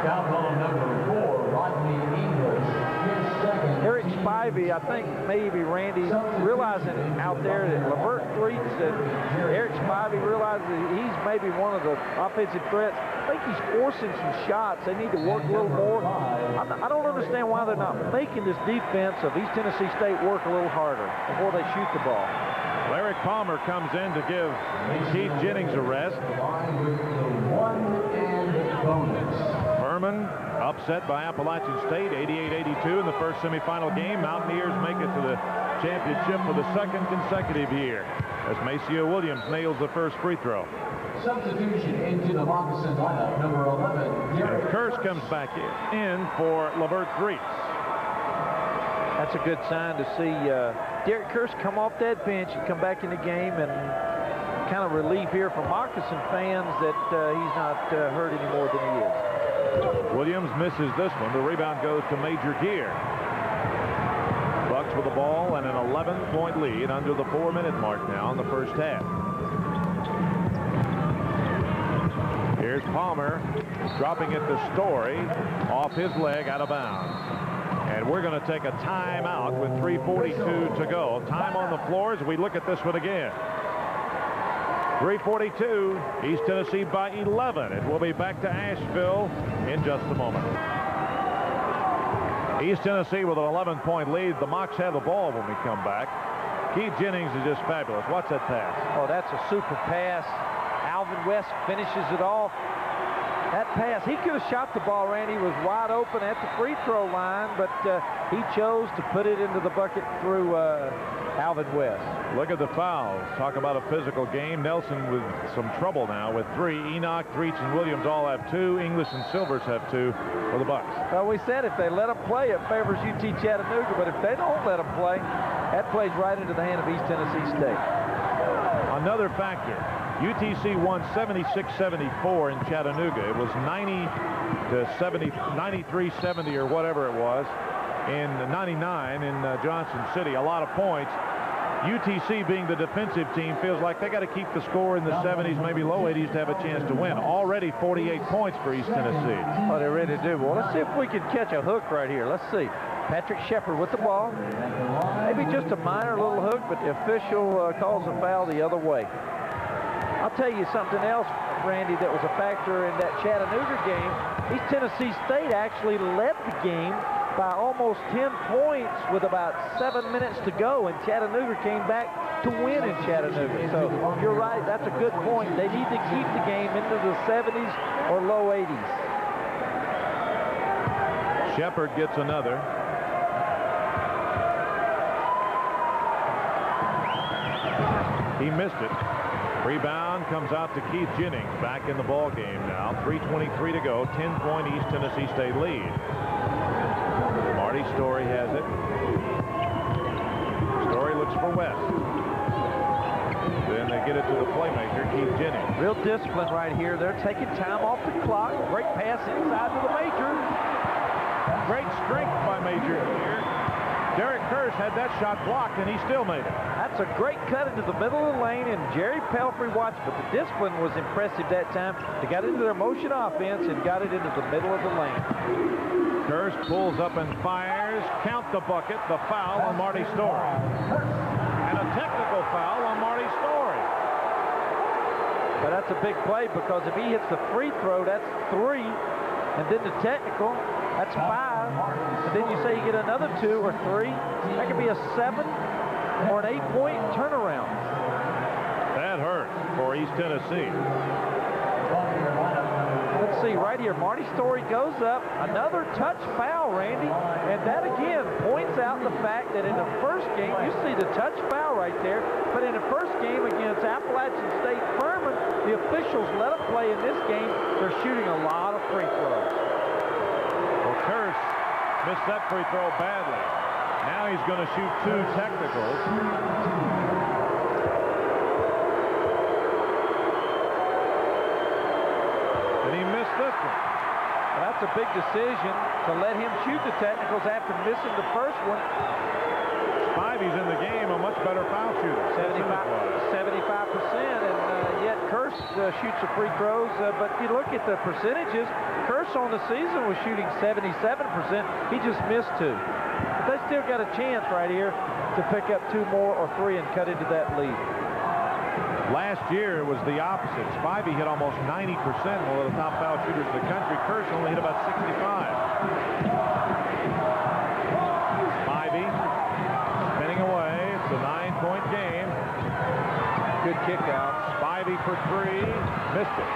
Speaker 6: Foul ball number 4, Rodney English, his second.
Speaker 5: Eric Spivey, I think maybe Randy realizing out there that Levert Threets and Eric Spivey realizes that he's maybe one of the offensive threats. I think he's forcing some shots. They need to work a little more. I don't understand why they're not making this defense of East Tennessee State work a little harder before they shoot the ball.
Speaker 4: Larry Palmer comes in to give Keith Jennings a rest. Furman upset by Appalachian State 88-82 in the first semifinal game. Mountaineers make it to the championship for the second consecutive year as Maceo Williams nails the first free throw.
Speaker 6: Substitution into the Moccasin lineup, number 11.
Speaker 4: And Curse comes back in for Levert Reese.
Speaker 5: That's a good sign to see Derek Curse come off that bench and come back in the game, and kind of relief here for Moccasin fans that he's not hurt any more than he is.
Speaker 4: Williams misses this one. The rebound goes to Major Gear. Bucks with the ball and an 11-point lead under the 4-minute mark now in the first half. Here's Palmer dropping it to Story off his leg out of bounds. And we're going to take a timeout with 3:42 to go. Time on the floor as we look at this one again. 3:42, East Tennessee by 11. And we'll be back to Asheville in just a moment. East Tennessee with an 11-point lead. The Mocs have the ball when we come back. Keith Jennings is just fabulous. Watch that pass.
Speaker 5: Oh, that's a super pass. Alvin West finishes it off. That pass, he could have shot the ball, Randy. Was wide open at the free throw line, but he chose to put it into the bucket through Alvin West.
Speaker 4: Look at the fouls. Talk about a physical game. Nelson with some trouble now with 3. Enoch, Treach, and Williams all have 2. English and Silvers have 2 for the Bucks.
Speaker 5: Well, we said if they let them play, it favors UT Chattanooga, but if they don't let them play, that plays right into the hand of East Tennessee State.
Speaker 4: Another factor. UTC won 76-74 in Chattanooga. It was 93-70 or whatever it was in 99 in Johnson City. A lot of points. UTC, being the defensive team, feels like they got to keep the score in the 70s, maybe low 80s to have a chance to win. Already 48 points for East Tennessee.
Speaker 5: Oh, they really do. Well, let's see if we can catch a hook right here. Let's see. Patrick Shepard with the ball. Maybe just a minor little hook, but the official calls a foul the other way. I'll tell you something else, Randy, that was a factor in that Chattanooga game. East Tennessee State actually led the game by almost 10 points with about 7 minutes to go, and Chattanooga came back to win in Chattanooga. So you're right, that's a good point. They need to keep the game into the 70s or low 80s.
Speaker 4: Shepard gets another. He missed it. Rebound comes out to Keith Jennings. Back in the ball game now. 3:23 to go. 10-point East Tennessee State lead. Marty Story has it. Story looks for West. Then they get it to the playmaker, Keith Jennings.
Speaker 5: Real discipline right here. They're taking time off the clock. Great pass inside to the Major.
Speaker 4: Great strength by Major here. Derek Curse had that shot blocked, and he still made it.
Speaker 5: That's a great cut into the middle of the lane, and Jerry Pelfrey watched, but the discipline was impressive that time. They got into their motion offense and got it into the middle of the lane.
Speaker 4: Curse pulls up and fires. Count the bucket. The foul on Marty Story. And a technical foul on Marty Story.
Speaker 5: But that's a big play, because if he hits the free throw, that's 3. And then the technical, that's 5. And then you say you get another 2 or 3. That could be a 7 or an 8-point turnaround.
Speaker 4: That hurt for East Tennessee.
Speaker 5: Let's see, right here, Marty Story goes up. Another touch foul, Randy. And that, again, points out the fact that in the first game, you see the touch foul right there, but in the first game against Appalachian State Furman, the officials let them play in this game. They're shooting a lot of free throws.
Speaker 4: Well, Curse missed that free throw badly. Now he's going to shoot 2 technicals. And he missed this one.
Speaker 5: Well, that's a big decision to let him shoot the technicals after missing the first one.
Speaker 4: Spivey's in the game, a much better foul shooter.
Speaker 5: 75%, and yet Curse shoots the free throws. But if you look at the percentages, Curse on the season was shooting 77%. He just missed 2. But they still got a chance right here to pick up 2 more or 3 and cut into that lead.
Speaker 4: Last year it was the opposite. Spivey hit almost 90%, one of the top foul shooters in the country. Curse only hit about 65. Spivey spinning away. It's a 9-point game.
Speaker 5: Good kick out.
Speaker 4: Spivey for 3. Missed it.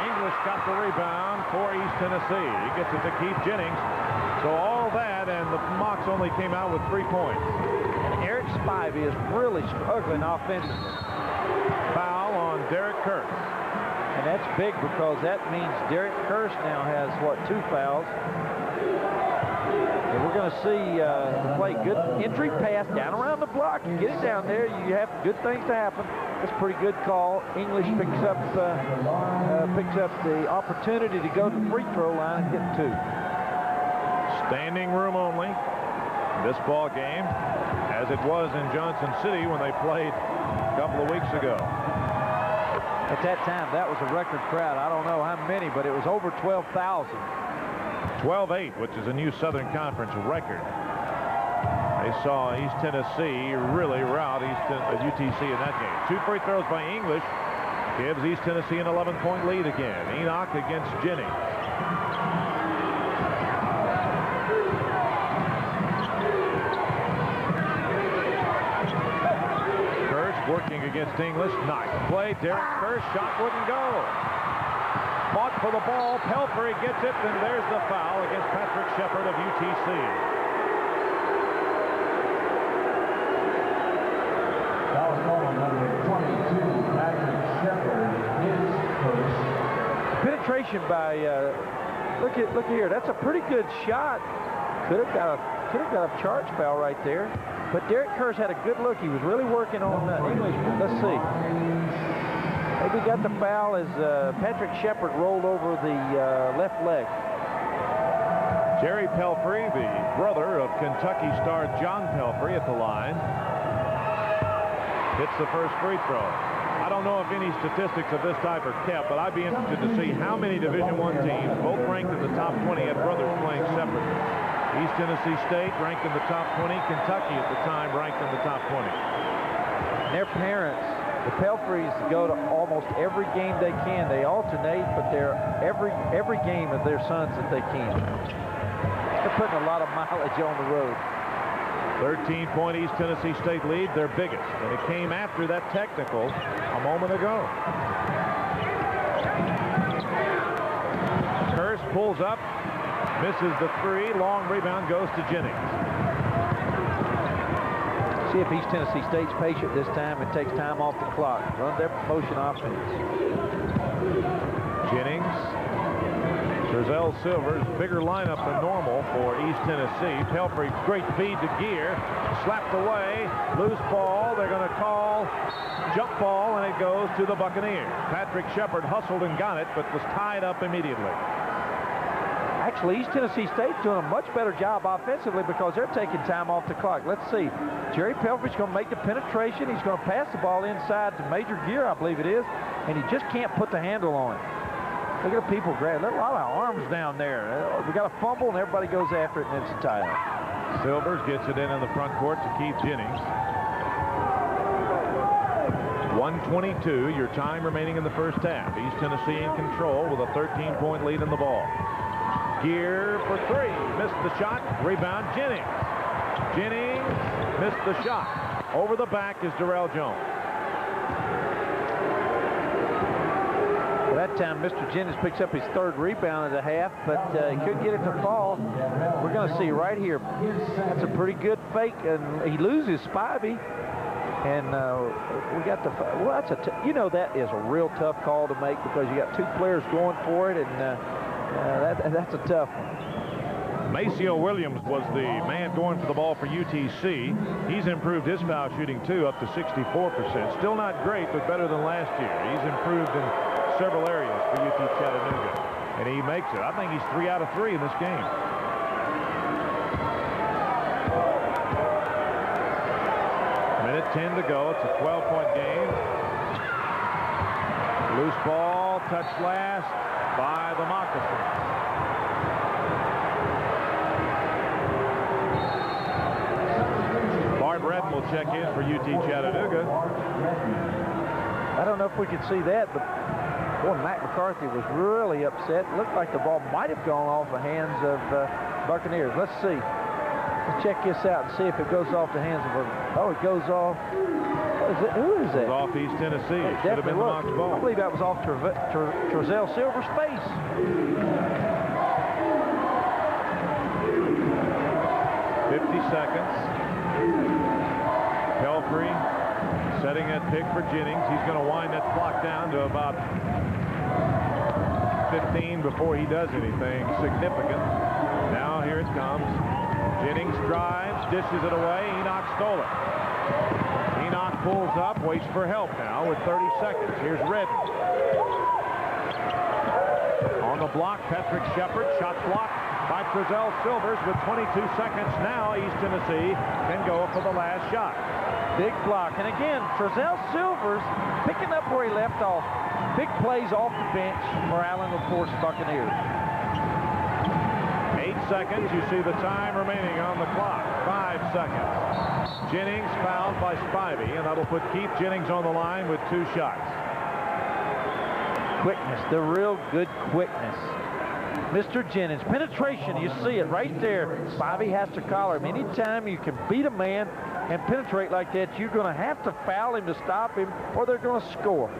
Speaker 4: English got the rebound for East Tennessee. He gets it to Keith Jennings. So all that, and the Mocs only came out with 3 points.
Speaker 5: And Eric Spivey is really struggling offensively.
Speaker 4: Foul on Derek Kirsch.
Speaker 5: And that's big because that means Derek Kirsch now has, what, 2 fouls. And we're going to see play good entry pass down around the block. You get it down there, you have good things to happen. That's a pretty good call. English picks up the opportunity to go to the free throw line and hit 2.
Speaker 4: Standing room only. This ball game, as it was in Johnson City when they played a couple of weeks ago.
Speaker 5: At that time, that was a record crowd. I don't know how many, but it was over 12,000.
Speaker 4: 12-8, which is a new Southern Conference record. They saw East Tennessee really rout UTC in that game. 2 free throws by English gives East Tennessee an 11-point lead again. Enoch against Jennings. Working against English. Nice play. Derek Kirsch shot wouldn't go. Fought for the ball. Pelfrey gets it, and there's the foul against Patrick Shepard of UTC.
Speaker 6: Foul call on number 22, Patrick Shepard, his first.
Speaker 5: Penetration by look at here. That's a pretty good shot. Could have got a charge foul right there. But Derek Kirsch had a good look. He was really working on English. Let's see. Maybe got the foul as Patrick Shepard rolled over the left leg.
Speaker 4: Jerry Pelfrey, the brother of Kentucky star John Pelfrey, at the line. Hits the first free throw. I don't know if any statistics of this type are kept, but I'd be interested to see how many Division I teams, both ranked in the top 20, had brothers playing separately. East Tennessee State ranked in the top 20. Kentucky at the time ranked in the top 20.
Speaker 5: Their parents, the Pelfreys, go to almost every game they can. They alternate, but they're every game of their sons that they can. They're putting a lot of mileage on the road.
Speaker 4: 13-point East Tennessee State lead, their biggest, and it came after that technical a moment ago. Kirsch pulls up. Misses the 3. Long rebound goes to Jennings.
Speaker 5: See if East Tennessee State's patient this time and takes time off the clock. Run their motion offense.
Speaker 4: Jennings. Trezell Silvers, bigger lineup than normal for East Tennessee. Pelfrey, great feed to Gear. Slapped away. Loose ball. They're going to call jump ball, and it goes to the Buccaneers. Patrick Shepard hustled and got it, but was tied up immediately.
Speaker 5: Actually, East Tennessee State's doing a much better job offensively because they're taking time off the clock. Let's see. Jerry Pelfrey's going to make the penetration. He's going to pass the ball inside to Major Gear, I believe it is, and he just can't put the handle on it. Look at the people grab. There's a lot of arms down there. We got a fumble, and everybody goes after it, and it's a tie-up.
Speaker 4: Silvers gets it in the front court to Keith Jennings. 1:22, your time remaining in the first half. East Tennessee in control with a 13-point lead in the ball. Gear for 3. Missed the shot. Rebound, Jennings. Jennings missed the shot. Over the back is Darrell Jones.
Speaker 5: Well, that time, Mr. Jennings picks up his 3rd rebound of the half, but he couldn't get it to fall. We're going to see right here. That's a pretty good fake, and he loses Spivey. And we got the, well, that's that is a real tough call to make because you got 2 players going for it, and that's a tough one.
Speaker 4: Maceo Williams was the man going for the ball for UTC. He's improved his foul shooting too, up to 64%. Still not great, but better than last year. He's improved in several areas for UT Chattanooga, and he makes it. I think he's 3 out of 3 in this game. Minute 10 to go. It's a 12-point game. Loose ball, touched last by the Moccasins. Bart Redden will check in for UT Chattanooga.
Speaker 5: I don't know if we could see that, but boy, Matt McCarthy was really upset. It looked like the ball might have gone off the hands of Buccaneers. Let's see. Let's check this out and see if it goes off the hands of it goes off. Who is that?
Speaker 4: It was off East Tennessee. It should have been the Mocs ball.
Speaker 5: I believe that was off Trezell Silver's face.
Speaker 4: 50 seconds. Pelfrey, Setting that pick for Jennings. He's going to wind that clock down to about 15 before he does anything significant. Now here it comes. Jennings drives, dishes it away. Enoch stole it. Enoch pulls up, waits for help now with 30 seconds. Here's Redden. On the block, Patrick Shepard. Shot blocked by Trezell Silvers with 22 seconds. Now East Tennessee can go for the last shot.
Speaker 5: Big block. And again, Trezell Silvers picking up where he left off. Big plays off the bench for Allen LaPorte's Buccaneers.
Speaker 4: 8 seconds. You see the time remaining on the clock. 5 seconds. Jennings fouled by Spivey, and that'll put Keith Jennings on the line with 2 shots.
Speaker 5: Quickness, the real good quickness. Mr. Jennings, penetration, you see it right there. Spivey has to collar him. Anytime you can beat a man and penetrate like that, you're going to have to foul him to stop him, or they're going to score.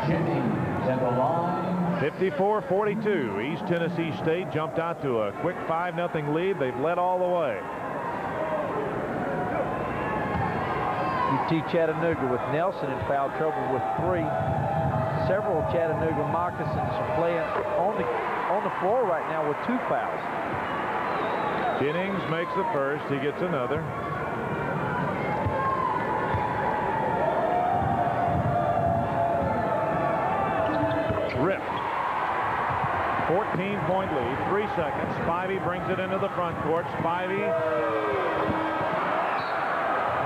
Speaker 6: Jennings at the line.
Speaker 4: 54-42. East Tennessee State jumped out to a quick 5-0 lead. They've led all the way.
Speaker 5: UT Chattanooga with Nelson in foul trouble with 3. Several Chattanooga Moccasins are playing on the floor right now with 2 fouls.
Speaker 4: Jennings makes the first. He gets another. Ripped. 14-point lead. 3 seconds. Spivey brings it into the front court. Spivey.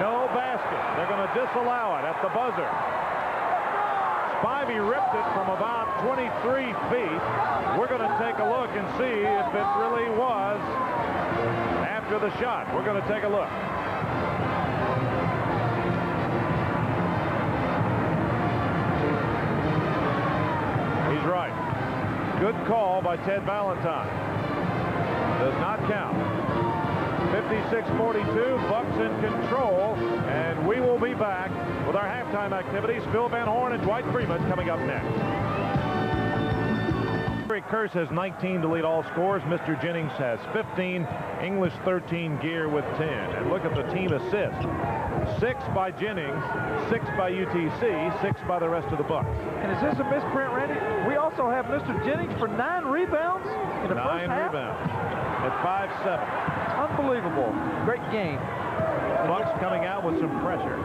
Speaker 4: No basket. They're going to disallow it at the buzzer. Spivey ripped it from about 23 feet. We're going to take a look and see if it really was after the shot. We're going to take a look. He's right. Good call by Ted Valentine. Does not count. 56-42, Bucks in control, and we will be back with our halftime activities. Phil Van Horn and Dwight Freeman coming up next. Eric Curse has 19 to lead all scores. Mr. Jennings has 15. English 13. Gear with 10. And look at the team assists. 6 by Jennings, 6 by UTC, 6 by the rest of the Bucks.
Speaker 5: And is this a misprint, Randy? We also have Mr. Jennings for 9 rebounds in the first half.
Speaker 4: 9 rebounds at 5-7.
Speaker 5: Unbelievable. Great game.
Speaker 4: Bucks coming out with some pressure.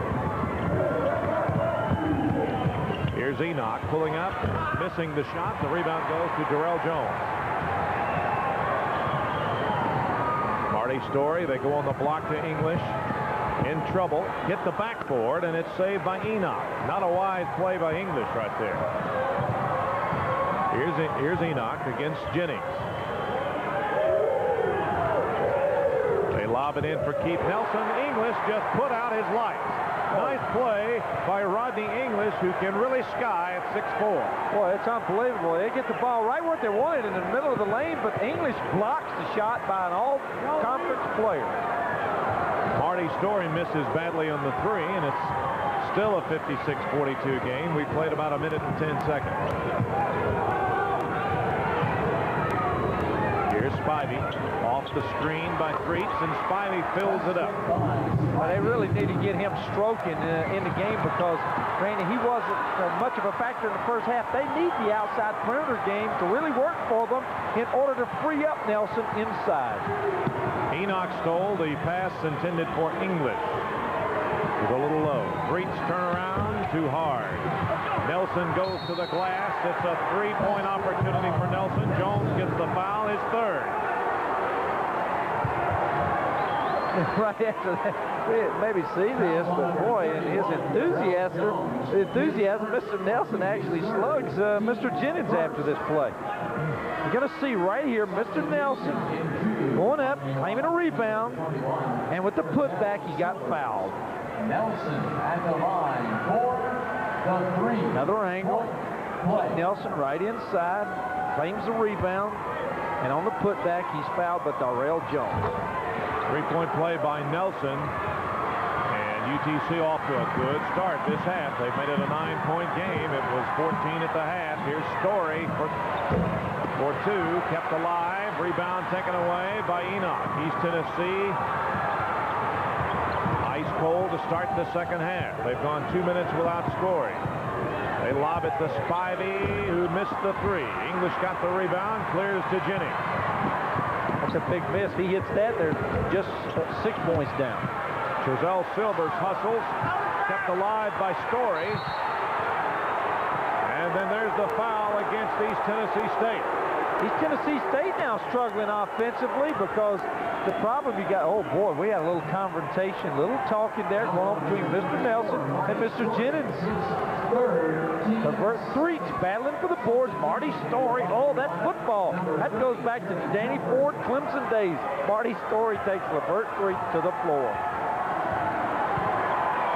Speaker 4: Here's Enoch pulling up, missing the shot. The rebound goes to Darrell Jones. Marty Story, they go on the block to English. In trouble, hit the backboard, and it's saved by Enoch. Not a wise play by English right there. Here's Enoch against Jennings. They lob it in for Keith Nelson. English just put out his lights. Nice play by Rodney English, who can really sky at 6'4".
Speaker 5: Boy, it's unbelievable. They get the ball right where they want it in the middle of the lane, but English blocks the shot by an all-conference player.
Speaker 4: Marty Story misses badly on the 3, and it's still a 56-42 game. We played about 1 minute and 10 seconds. Here's Spivey off the screen by Creets, and Spivey fills it up.
Speaker 5: Well, they really need to get him stroking in the game because, Randy, he wasn't much of a factor in the first half. They need the outside perimeter game to really work for them in order to free up Nelson inside.
Speaker 4: Enoch stole the pass intended for English. It was a little low. Creets turnaround, too hard. Nelson goes to the glass. It's a 3-point opportunity for Nelson. Jones gets the foul, his 3rd.
Speaker 5: Right after that, we didn't maybe see this, but boy, in his enthusiasm, Mr. Nelson actually slugs Mr. Jennings after this play. You're going to see right here, Mr. Nelson going up, claiming a rebound, and with the putback, he got fouled.
Speaker 6: Nelson at the line for the 3.
Speaker 5: Another angle. Nelson right inside, claims the rebound, and on the putback, he's fouled by Darrell Jones.
Speaker 4: 3-point play by Nelson, and UTC off to a good start this half. They've made it a 9-point game. It was 14 at the half. Here's Story for 2, kept alive. Rebound taken away by Enoch. East Tennessee. Ice cold to start the second half. They've gone 2 minutes without scoring. They lob it to Spivey, who missed the three. English got the rebound, clears to Jennings.
Speaker 5: That's a big miss. He hits that, they're just 6 points down.
Speaker 4: Trezell Silvers hustles, kept alive by Story. And then there's the foul against East Tennessee State.
Speaker 5: East Tennessee State now struggling offensively because the problem you got, oh boy, we had a little confrontation, a little talking there going on between Mr. Nelson and Mr. Jennings. Levert Threets battling for the boards. Marty Story, oh, that's football. That goes back to Danny Ford, Clemson days. Marty Story takes Levert Threets to the floor.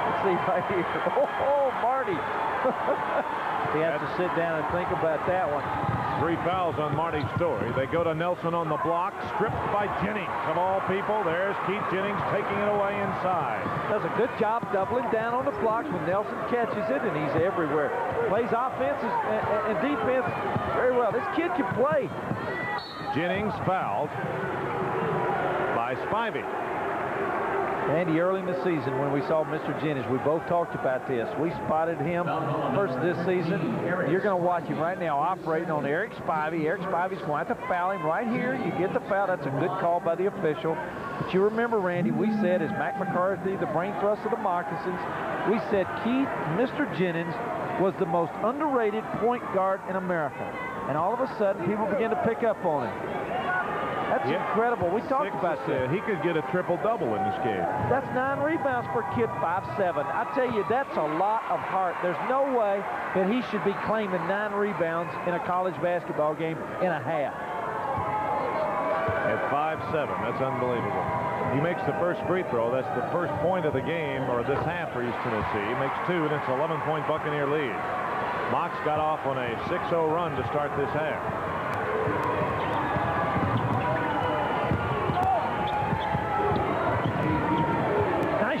Speaker 5: Let's see right here. Oh, Marty. He has to sit down and think about that one.
Speaker 4: 3 fouls on Marty Story. They go to Nelson on the block, stripped by Jennings. Of all people, there's Keith Jennings taking it away inside.
Speaker 5: Does a good job doubling down on the block when Nelson catches it, and he's everywhere. Plays offense and defense very well. This kid can play.
Speaker 4: Jennings fouled by Spivey.
Speaker 5: Andy, early in the season when we saw Mr. Jennings, we both talked about this. We spotted him first of this season. You're going to watch him right now operating on Eric Spivey. Eric Spivey's going to have to foul him right here. You get the foul. That's a good call by the official. But you remember, Randy, we said as Mac McCarthy, the brain thrust of the Moccasins, we said Keith, Mr. Jennings, was the most underrated point guard in America. And all of a sudden, people began to pick up on him. That's incredible. We talked about that.
Speaker 4: He could get a triple-double in this game.
Speaker 5: That's 9 rebounds for a kid 5'7". I tell you, that's a lot of heart. There's no way that he should be claiming 9 rebounds in a college basketball game in a half.
Speaker 4: At 5'7", that's unbelievable. He makes the first free throw. That's the first point of the game, or this half for East Tennessee. He makes 2, and it's an 11-point Buccaneer lead. Mocs got off on a 6-0 run to start this half.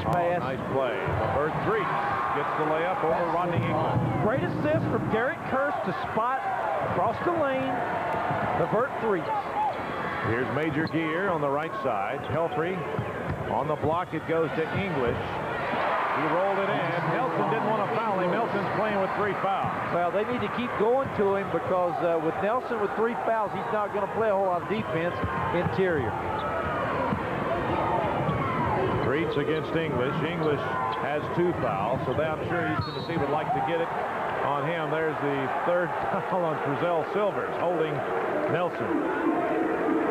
Speaker 5: Pass.
Speaker 4: Nice play. Levert Threets gets the layup over Rodney English.
Speaker 5: Great assist from Derek Kirst to spot across the lane. Levert Threets.
Speaker 4: Here's Major Gear on the right side. Pelfrey on the block. It goes to English. He rolled it in. Nelson didn't want to foul him. Nelson's playing with 3 fouls.
Speaker 5: Well, they need to keep going to him because with Nelson with 3 fouls, he's not going to play a whole lot of defense interior.
Speaker 4: Threets against English. English has 2 fouls, so I'm sure East Tennessee would like to get it on him. There's the 3rd foul on Trezell Silvers, holding Nelson.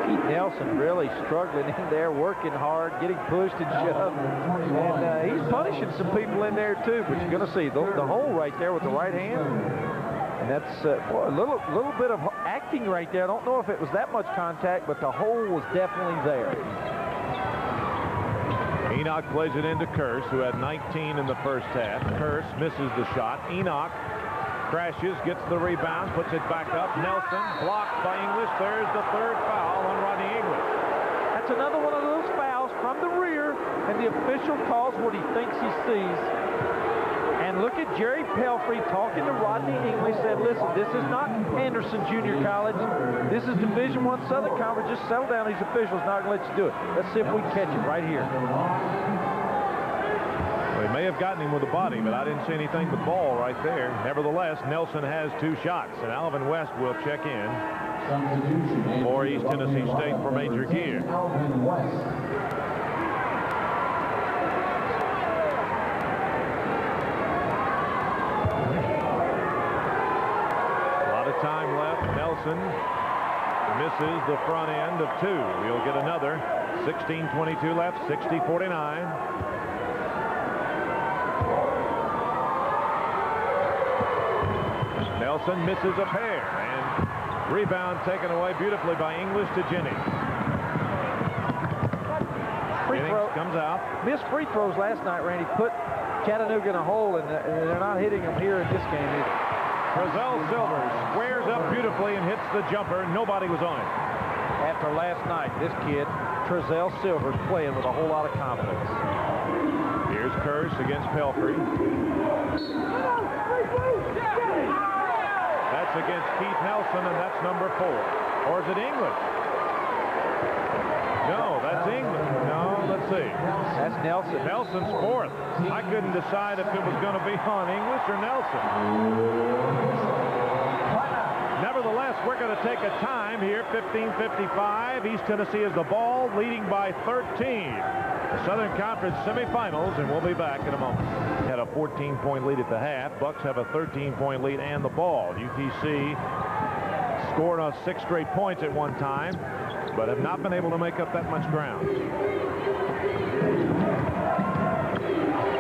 Speaker 5: Keith Nelson really struggling in there, working hard, getting pushed and shoved. And he's punishing some people in there, too. But you're going to see the hole right there with the right hand. And that's boy, a little bit of acting right there. I don't know if it was that much contact, but the hole was definitely there.
Speaker 4: Enoch plays it into Kirst, who had 19 in the first half. Kirst misses the shot. Enoch crashes, gets the rebound, puts it back up. Nelson blocked by English. There's the 3rd foul on Rodney English.
Speaker 5: That's another one of those fouls from the rear, and the official calls what he thinks he sees. And look at Jerry Pelfrey talking to Rodney English, said, listen, this is not Anderson Junior College. This is Division I Southern Conference. Just settle down. These officials not going to let you do it. Let's see if we can catch it right here.
Speaker 4: Well, he may have gotten him with the body, but I didn't see anything but ball right there. Nevertheless, Nelson has 2 shots, and Alvin West will check in for East Tennessee State for Major Gear.
Speaker 6: Alvin West.
Speaker 4: Time left. Nelson misses the front end of 2. He'll get another. 16:22 left. 60-49. Nelson misses a pair, and rebound taken away beautifully by English to Jennings. Jennings comes out.
Speaker 5: Missed free throws last night, Randy, put Chattanooga in a hole, and they're not hitting them here in this game either.
Speaker 4: Trezell Silvers squares up beautifully and hits the jumper. Nobody was on it.
Speaker 5: After last night, this kid, Trezell Silvers, playing with a whole lot of confidence.
Speaker 4: Here's Kirst against Pelfrey. That's against Keith Nelson, and that's number 4. Or is it English? No, that's English. No, let's see.
Speaker 5: That's Nelson.
Speaker 4: Nelson's fourth. I couldn't decide if it was going to be on English or Nelson. Nevertheless, we're going to take a time here, 15:55. East Tennessee is the ball, leading by 13. The Southern Conference semifinals, and we'll be back in a moment. Had a 14-point lead at the half. Bucks have a 13-point lead and the ball. UTC scored on 6 straight points at one time, but have not been able to make up that much ground.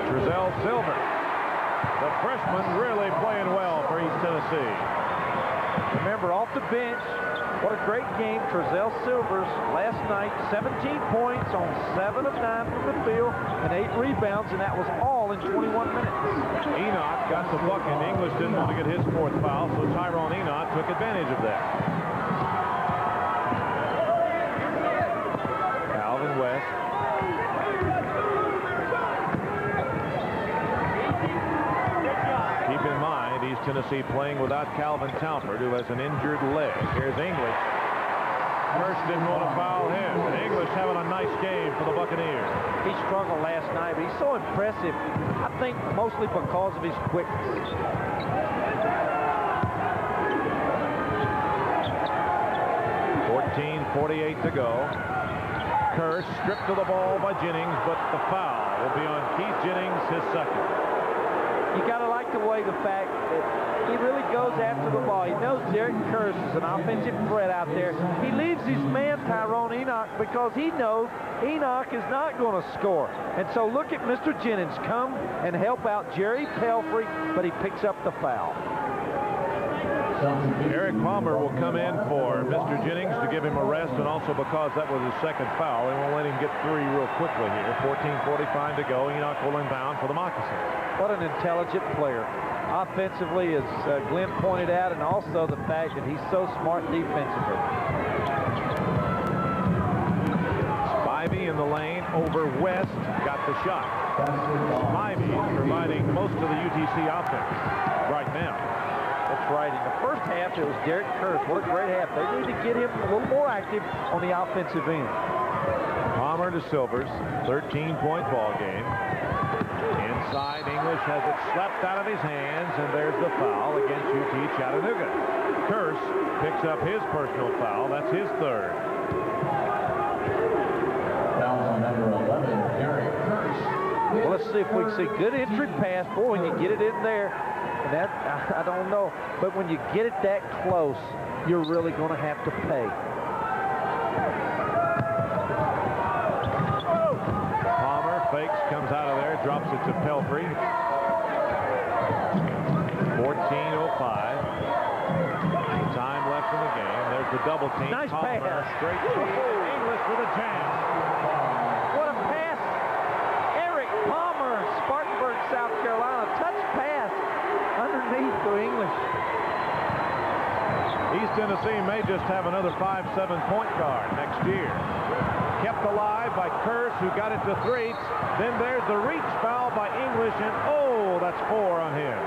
Speaker 4: Trezell Silver, the freshman, really playing well for East Tennessee.
Speaker 5: Remember, off the bench, what a great game. Trezell Silvers last night, 17 points on 7 of 9 from the field and 8 rebounds, and that was all in 21 minutes.
Speaker 4: Enoch got the buck, and English didn't want to get his 4th foul, so Tyrone Enoch took advantage of that. Alvin West. Keep in mind, East Tennessee playing without Calvin Talford, who has an injured leg. Here's English. First didn't want to foul him. And English having a nice game for the Buccaneers.
Speaker 5: He struggled last night, but he's so impressive, I think mostly because of his quickness.
Speaker 4: 14:48 to go. Kerr stripped of the ball by Jennings, but the foul will be on Keith Jennings, his second.
Speaker 5: You got to like the way the fact that he really goes after the ball. He knows Derek Curse is an offensive threat out there. He leaves his man Tyrone Enoch because he knows Enoch is not going to score. And so look at Mr. Jennings come and help out Jerry Pelfrey, but he picks up the foul.
Speaker 4: Eric Palmer will come in for Mr. Jennings to give him a rest, and also because that was his second foul, they won't let him get 3 real quickly here. 14:45 to go. Enoch will inbound for the Moccasins.
Speaker 5: What an intelligent player. Offensively, as Glenn pointed out, and also the fact that he's so smart defensively.
Speaker 4: Spivey in the lane over West. Got the shot. Spivey is providing most of the UTC offense right now.
Speaker 5: That's right. In the first half, it was Derek Curse. What a great half. They need to get him a little more active on the offensive end.
Speaker 4: Palmer to Silvers. 13-point ball game. Inside, English has it slapped out of his hands, and there's the foul against UT Chattanooga. Curse picks up his personal foul. That's his 3rd.
Speaker 6: Foul on number 11, Derek Curse.
Speaker 5: Well, let's see if we can see good entry pass. Boy, when you get it in there, and that, I don't know, but when you get it that close, you're really going to have to pay.
Speaker 4: Palmer fakes, comes out of there, drops it to Pelfrey. 14:05. Time left in the game. There's the double team.
Speaker 5: Nice
Speaker 4: Palmer,
Speaker 5: pass.
Speaker 4: straight to English with a jam.
Speaker 5: What a pass. Eric Palmer, Spartanburg, South Carolina. Touch pass underneath to English.
Speaker 4: East Tennessee may just have another 5-7 point guard next year. Kept alive by Curse, who got it to 3. Then there's the reach foul by English, and oh, that's 4 on him.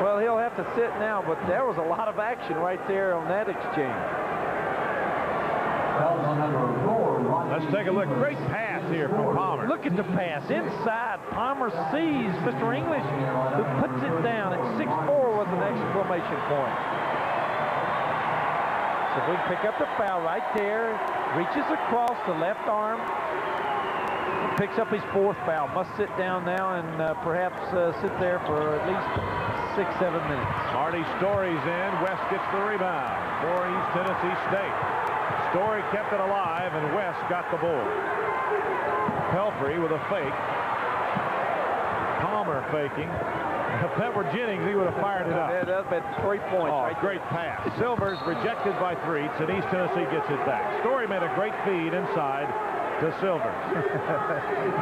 Speaker 5: Well, he'll have to sit now, but there was a lot of action right there on that exchange.
Speaker 6: Foul on number 4,
Speaker 4: Let's take a look. Great pass here from Palmer.
Speaker 5: Look at the pass inside. Palmer sees Mr. English, who puts it down at 6'4" with an exclamation point. So we pick up the foul right there, reaches across the left arm, picks up his 4th foul. Must sit down now and perhaps sit there for at least 6-7 minutes.
Speaker 4: Marty Story's in. West gets the rebound for East Tennessee State. Story kept it alive, and West got the board. Pelfrey with a fake. Palmer faking. If that were Jennings, he would have fired it up.
Speaker 5: Yeah, that would have been 3 points.
Speaker 4: Oh,
Speaker 5: right
Speaker 4: great pass. Silvers rejected by Threets, and East Tennessee gets it back. Story made a great feed inside to Silvers.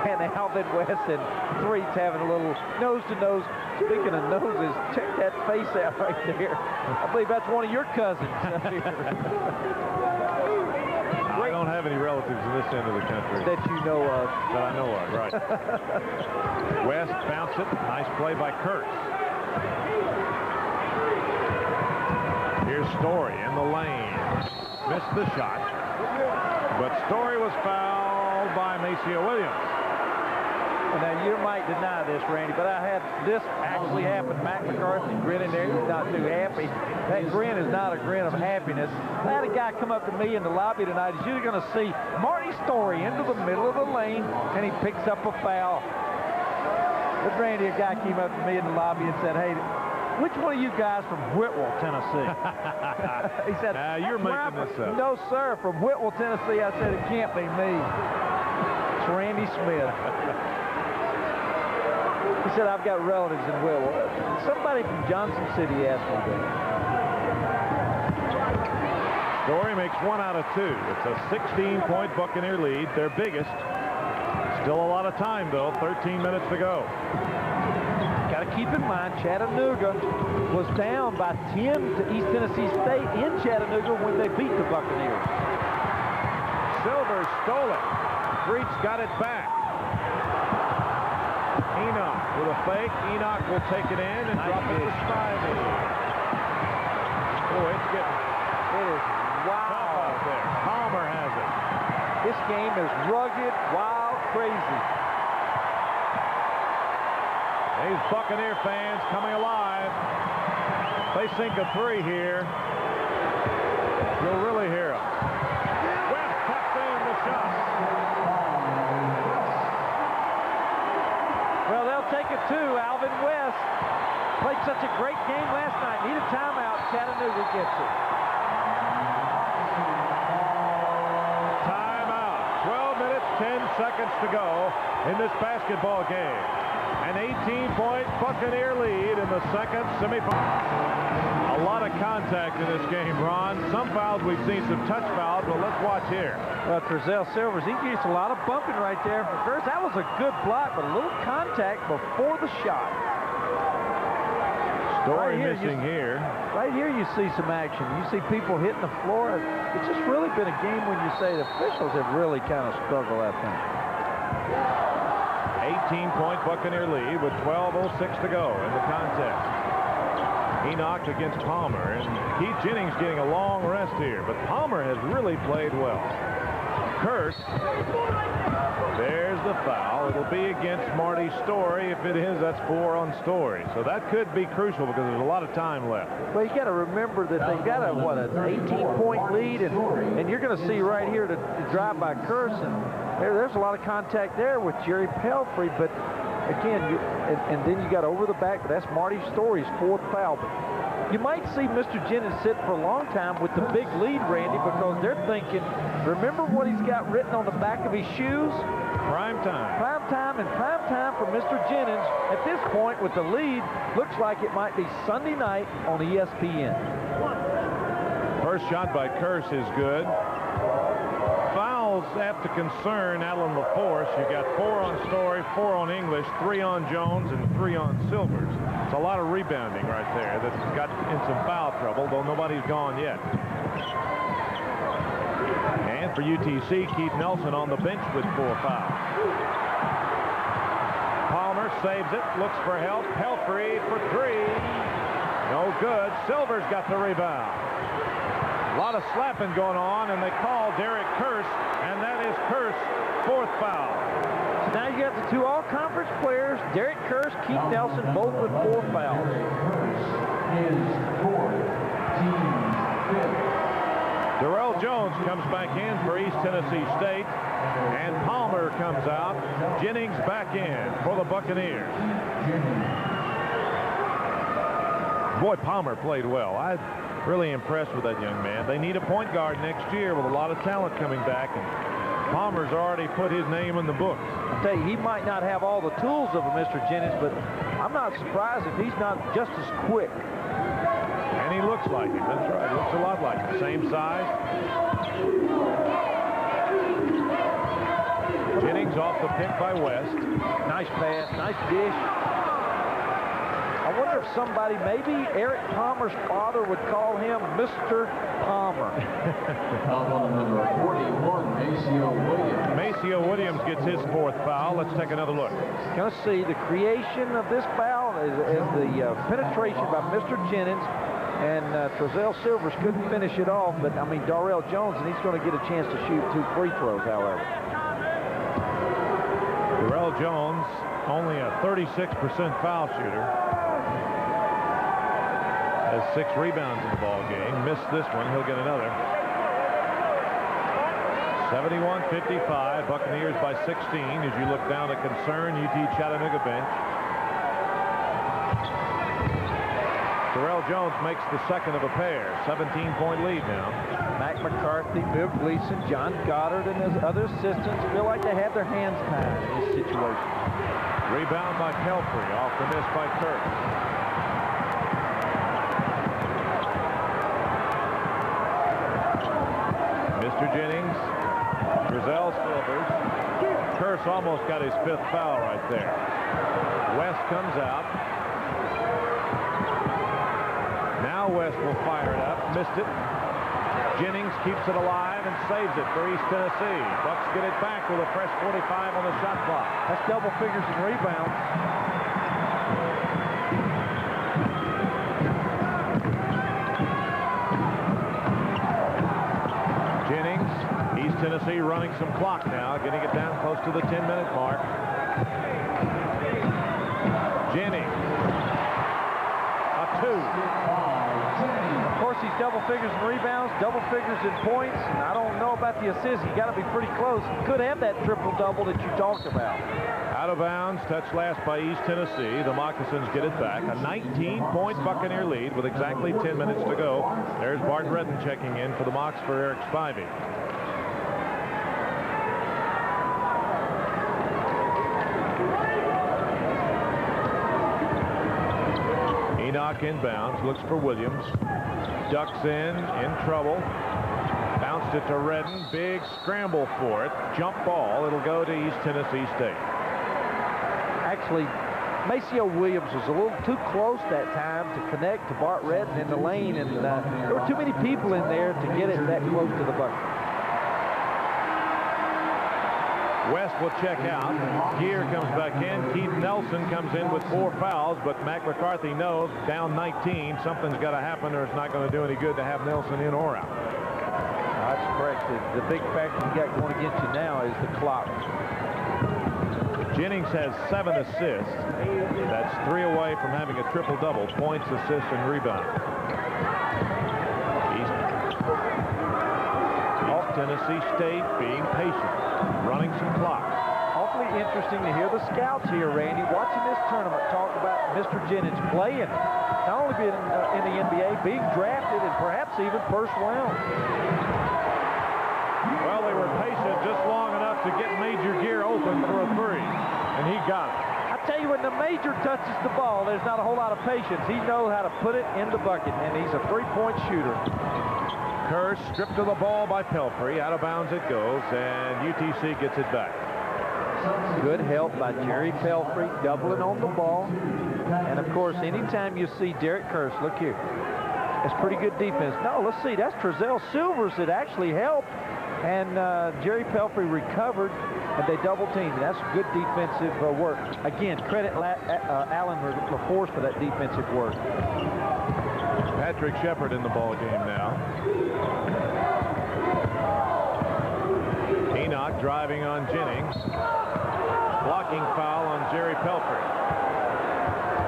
Speaker 5: And Alvin West and Threets having a little nose-to-nose. Speaking of noses, check that face out right there. I believe that's one of your cousins up here.
Speaker 4: I don't have any relatives in this end of the country.
Speaker 5: That you know of.
Speaker 4: That I know of, right. West bounced it. Nice play by Kurtz. Here's Story in the lane. Missed the shot. But Story was fouled by Maceo Williams.
Speaker 5: Now, you might deny this, Randy, but I had this actually happen. Mac McCarthy grinning there. He's not too happy. That grin is not a grin of happiness. I had a guy come up to me in the lobby tonight. He's usually going to see Marty Story into the middle of the lane, and he picks up a foul. But Randy, a guy came up to me in the lobby and said, hey, which one of you guys from Whitwell, Tennessee? He said,
Speaker 4: you're making this up.
Speaker 5: No, sir, from Whitwell, Tennessee. I said, it can't be me. It's Randy Smith. He said, I've got relatives in Whitwell. Somebody from Johnson City asked me that.
Speaker 4: Story makes 1 out of 2. It's a 16-point Buccaneer lead, their biggest. Still a lot of time, though. 13 minutes to go.
Speaker 5: Got to keep in mind, Chattanooga was down by 10 to East Tennessee State in Chattanooga when they beat the Buccaneers.
Speaker 4: Silver stole it. Breach got it back. Enoch with a fake. Enoch will take it in and drop it to Spivey. Boy, it is wow out there. Palmer has it.
Speaker 5: This game is rugged, wild, crazy.
Speaker 4: These Buccaneer fans coming alive. They sink a 3 here. You'll really hear them. West tucked in the shot.
Speaker 5: Well, they'll take it too. Alvin West played such a great game last night. Need a timeout. Chattanooga gets it.
Speaker 4: Timeout. 12 minutes, 10 seconds to go in this basketball game. An 18-point Buccaneer lead in the second semifinal. A lot of contact in this game, Ron. Some fouls, we've seen some touch fouls, but let's watch here.
Speaker 5: Well, Trezell Silvers, he gets a lot of bumping right there. First, that was a good block, but a little contact before the shot.
Speaker 4: Story missing here.
Speaker 5: Right here you see some action. You see people hitting the floor. It's just really been a game when you say the officials have really kind of struggled, I think.
Speaker 4: 18-point Buccaneer lead with 12:06 to go in the contest. Enoch against Palmer, and Keith Jennings getting a long rest here, but Palmer has really played well. Curse. There's the foul. It'll be against Marty Story. If it is, that's 4 on Story. So that could be crucial because there's a lot of time left.
Speaker 5: Well, you got to remember that they've got an 18-point lead, and you're going to see right here the drive by Curse, and there's a lot of contact there with Jerry Pelfrey, but again, and then you got over the back, but that's Marty Story's 4th foul. But you might see Mr. Jennings sit for a long time with the big lead, Randy, because they're thinking, remember what he's got written on the back of his shoes?
Speaker 4: Prime time.
Speaker 5: Prime time and prime time for Mr. Jennings. At this point, with the lead, looks like it might be Sunday night on ESPN.
Speaker 4: First shot by Curse is good. Fouls have to concern Alan LaForce. You got 4 on Story, 4 on English, 3 on Jones, and 3 on Silvers. It's a lot of rebounding right there that's got in some foul trouble, though nobody's gone yet. And for UTC, Keith Nelson on the bench with 4 fouls. Palmer saves it, looks for help. Pelfrey for 3. No good. Silvers got the rebound. A lot of slapping going on, and they call Derek Curse, and that is Curse 4th foul.
Speaker 5: So now you got the 2 all-conference players, Derek Curse, Keith Nelson, both with 4 fouls.
Speaker 4: Darrell Jones comes back in for East Tennessee State, and Palmer comes out. Jennings back in for the Buccaneers. Boy, Palmer played well. I'm really impressed with that young man. They need a point guard next year with a lot of talent coming back, and Palmer's already put his name in the books.
Speaker 5: I'll tell you, he might not have all the tools of a Mr. Jennings, but I'm not surprised if he's not just as quick.
Speaker 4: And he looks like him. That's right. Looks a lot like him. Same size. Jennings off the pick by West.
Speaker 5: Nice pass. Nice dish. I wonder if somebody, maybe Eric Palmer's father, would call him Mr. Palmer.
Speaker 6: Foul number 41, Maceo Williams.
Speaker 4: Maceo Williams gets his 4th foul. Let's take another look.
Speaker 5: Going to see the creation of this foul is the penetration by Mr. Jennings. And Trezell Silvers couldn't finish it off, but I mean, Darrell Jones, and he's going to get a chance to shoot 2 free throws, however.
Speaker 4: Darrell Jones, only a 36% foul shooter. Has 6 rebounds in the ball game. Missed this one. He'll get another. 71-55. Buccaneers by 16 as you look down the concerned UT Chattanooga bench. Darrell Jones makes the second of a pair. 17-point lead now.
Speaker 5: Mac McCarthy, Bill Gleason, John Goddard, and his other assistants feel like they have their hands tied in this situation.
Speaker 4: Rebound by Pelfrey. Off the miss by Kirk. Mr. Jennings. Trezell Silvers. Curse almost got his 5th foul right there. West comes out. Now West will fire it up. Missed it. Jennings keeps it alive and saves it for East Tennessee. Bucks get it back with a fresh 45 on the shot clock.
Speaker 5: That's double figures in rebounds.
Speaker 4: Jennings, East Tennessee running some clock now, getting it down close to the 10-minute mark. Jennings. A 2.
Speaker 5: Of course, he's double figures in rebounds, double figures in points, and I don't know about the assists. You got to be pretty close. He could have that triple-double that you talked about.
Speaker 4: Out of bounds, touched last by East Tennessee. The Moccasins get it back. A 19-point Buccaneer lead with exactly 10 minutes to go. There's Bart Redden checking in for the Mocs for Eric Spivey. Enoch inbounds, looks for Williams. Ducks in trouble. Bounced it to Redden. Big scramble for it. Jump ball. It'll go to East Tennessee State.
Speaker 5: Actually, Maceo Williams was a little too close that time to connect to Bart Redden in the lane, and there were too many people in there to get it that close to the bucket.
Speaker 4: West will check out. Gear comes back in. Keith Nelson comes in with 4 fouls, but Mac McCarthy knows down 19, something's got to happen or it's not going to do any good to have Nelson in or out.
Speaker 5: That's correct. The big factor you got going against you now is the clock.
Speaker 4: Jennings has 7 assists. That's 3 away from having a triple-double. Points, assists, and rebounds. East Tennessee State being patient, running some clock.
Speaker 5: Awfully interesting to hear the scouts here, Randy, watching this tournament talk about Mr. Jennings playing, not only being in the NBA, being drafted, and perhaps even first round.
Speaker 4: Well, they were patient just long enough to get Major Gear open for a 3, and he got it.
Speaker 5: I tell you, when the Major touches the ball, there's not a whole lot of patience. He knows how to put it in the bucket, and he's a 3-point shooter.
Speaker 4: Kerr stripped of the ball by Pelfrey. Out of bounds it goes, and UTC gets it back.
Speaker 5: Good help by Jerry Pelfrey, doubling on the ball. And, of course, anytime you see Derek Curse, look here, it's pretty good defense. No, let's see, that's Trezell Silvers that actually helped. And Jerry Pelfrey recovered, and they double-teamed. That's good defensive work. Again, credit Alan LaForce for that defensive work.
Speaker 4: Patrick Shepard in the ball game now. Enoch driving on Jennings. Blocking foul on Jerry Pelfrey.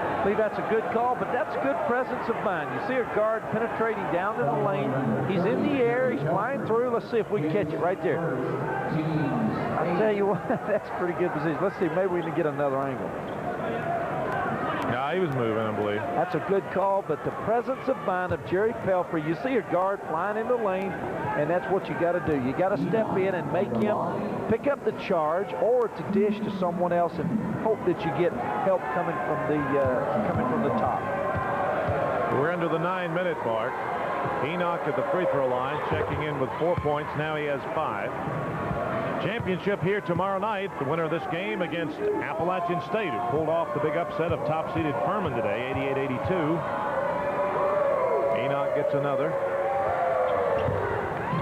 Speaker 5: I believe that's a good call, but that's good presence of mind. You see a guard penetrating down to the lane. He's in the air. He's flying through. Let's see if we can catch it right there. I tell you what, that's pretty good position. Let's see, maybe we can get another angle.
Speaker 4: No, he was moving, I believe.
Speaker 5: That's a good call, but the presence of mind of Jerry Pelfrey, you see a guard flying in the lane, and that's what you got to do. You got to step in and make him pick up the charge or to dish to someone else and hope that you get help coming from the top.
Speaker 4: We're into the 9-minute mark. Enoch at the free throw line, checking in with 4 points. Now he has 5. Championship here tomorrow night. The winner of this game against Appalachian State, who pulled off the big upset of top-seeded Furman today, 88-82. Enoch gets another.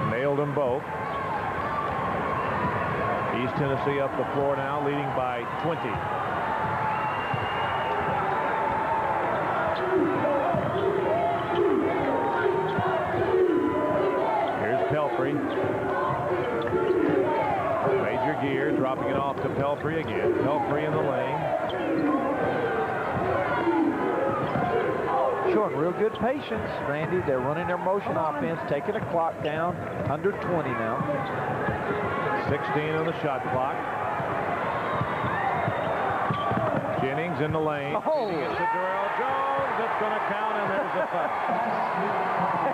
Speaker 4: Nailed them both. East Tennessee up the floor now, leading by 20. Pelfrey. Major Gear dropping it off to Pelfrey again. Pelfrey in the lane.
Speaker 5: Showing real good patience, Randy. They're running their motion offense, taking the clock down. Under 20 now.
Speaker 4: 16 on the shot clock. Jennings in the lane.
Speaker 5: Oh!
Speaker 4: It's to Darrell Jones. It's going to count, and there's a foul.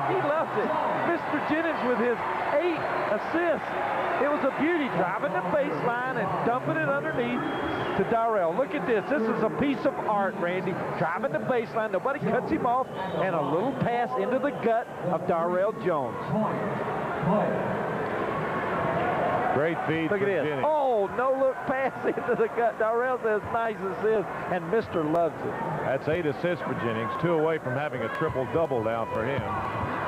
Speaker 5: He loves it. Mr. Jennings with his 8 assists. It was a beauty, driving the baseline and dumping it underneath to Darrell. Look at this. This is a piece of art, Randy. Driving the baseline. Nobody cuts him off. And a little pass into the gut of Darrell Jones.
Speaker 4: Great feed
Speaker 5: Look
Speaker 4: for
Speaker 5: at this.
Speaker 4: Jennings.
Speaker 5: Oh, no-look pass into the gut. Darrell says nice assist, and Mr. loves it.
Speaker 4: That's 8 assists for Jennings. 2 away from having a triple-double now for him.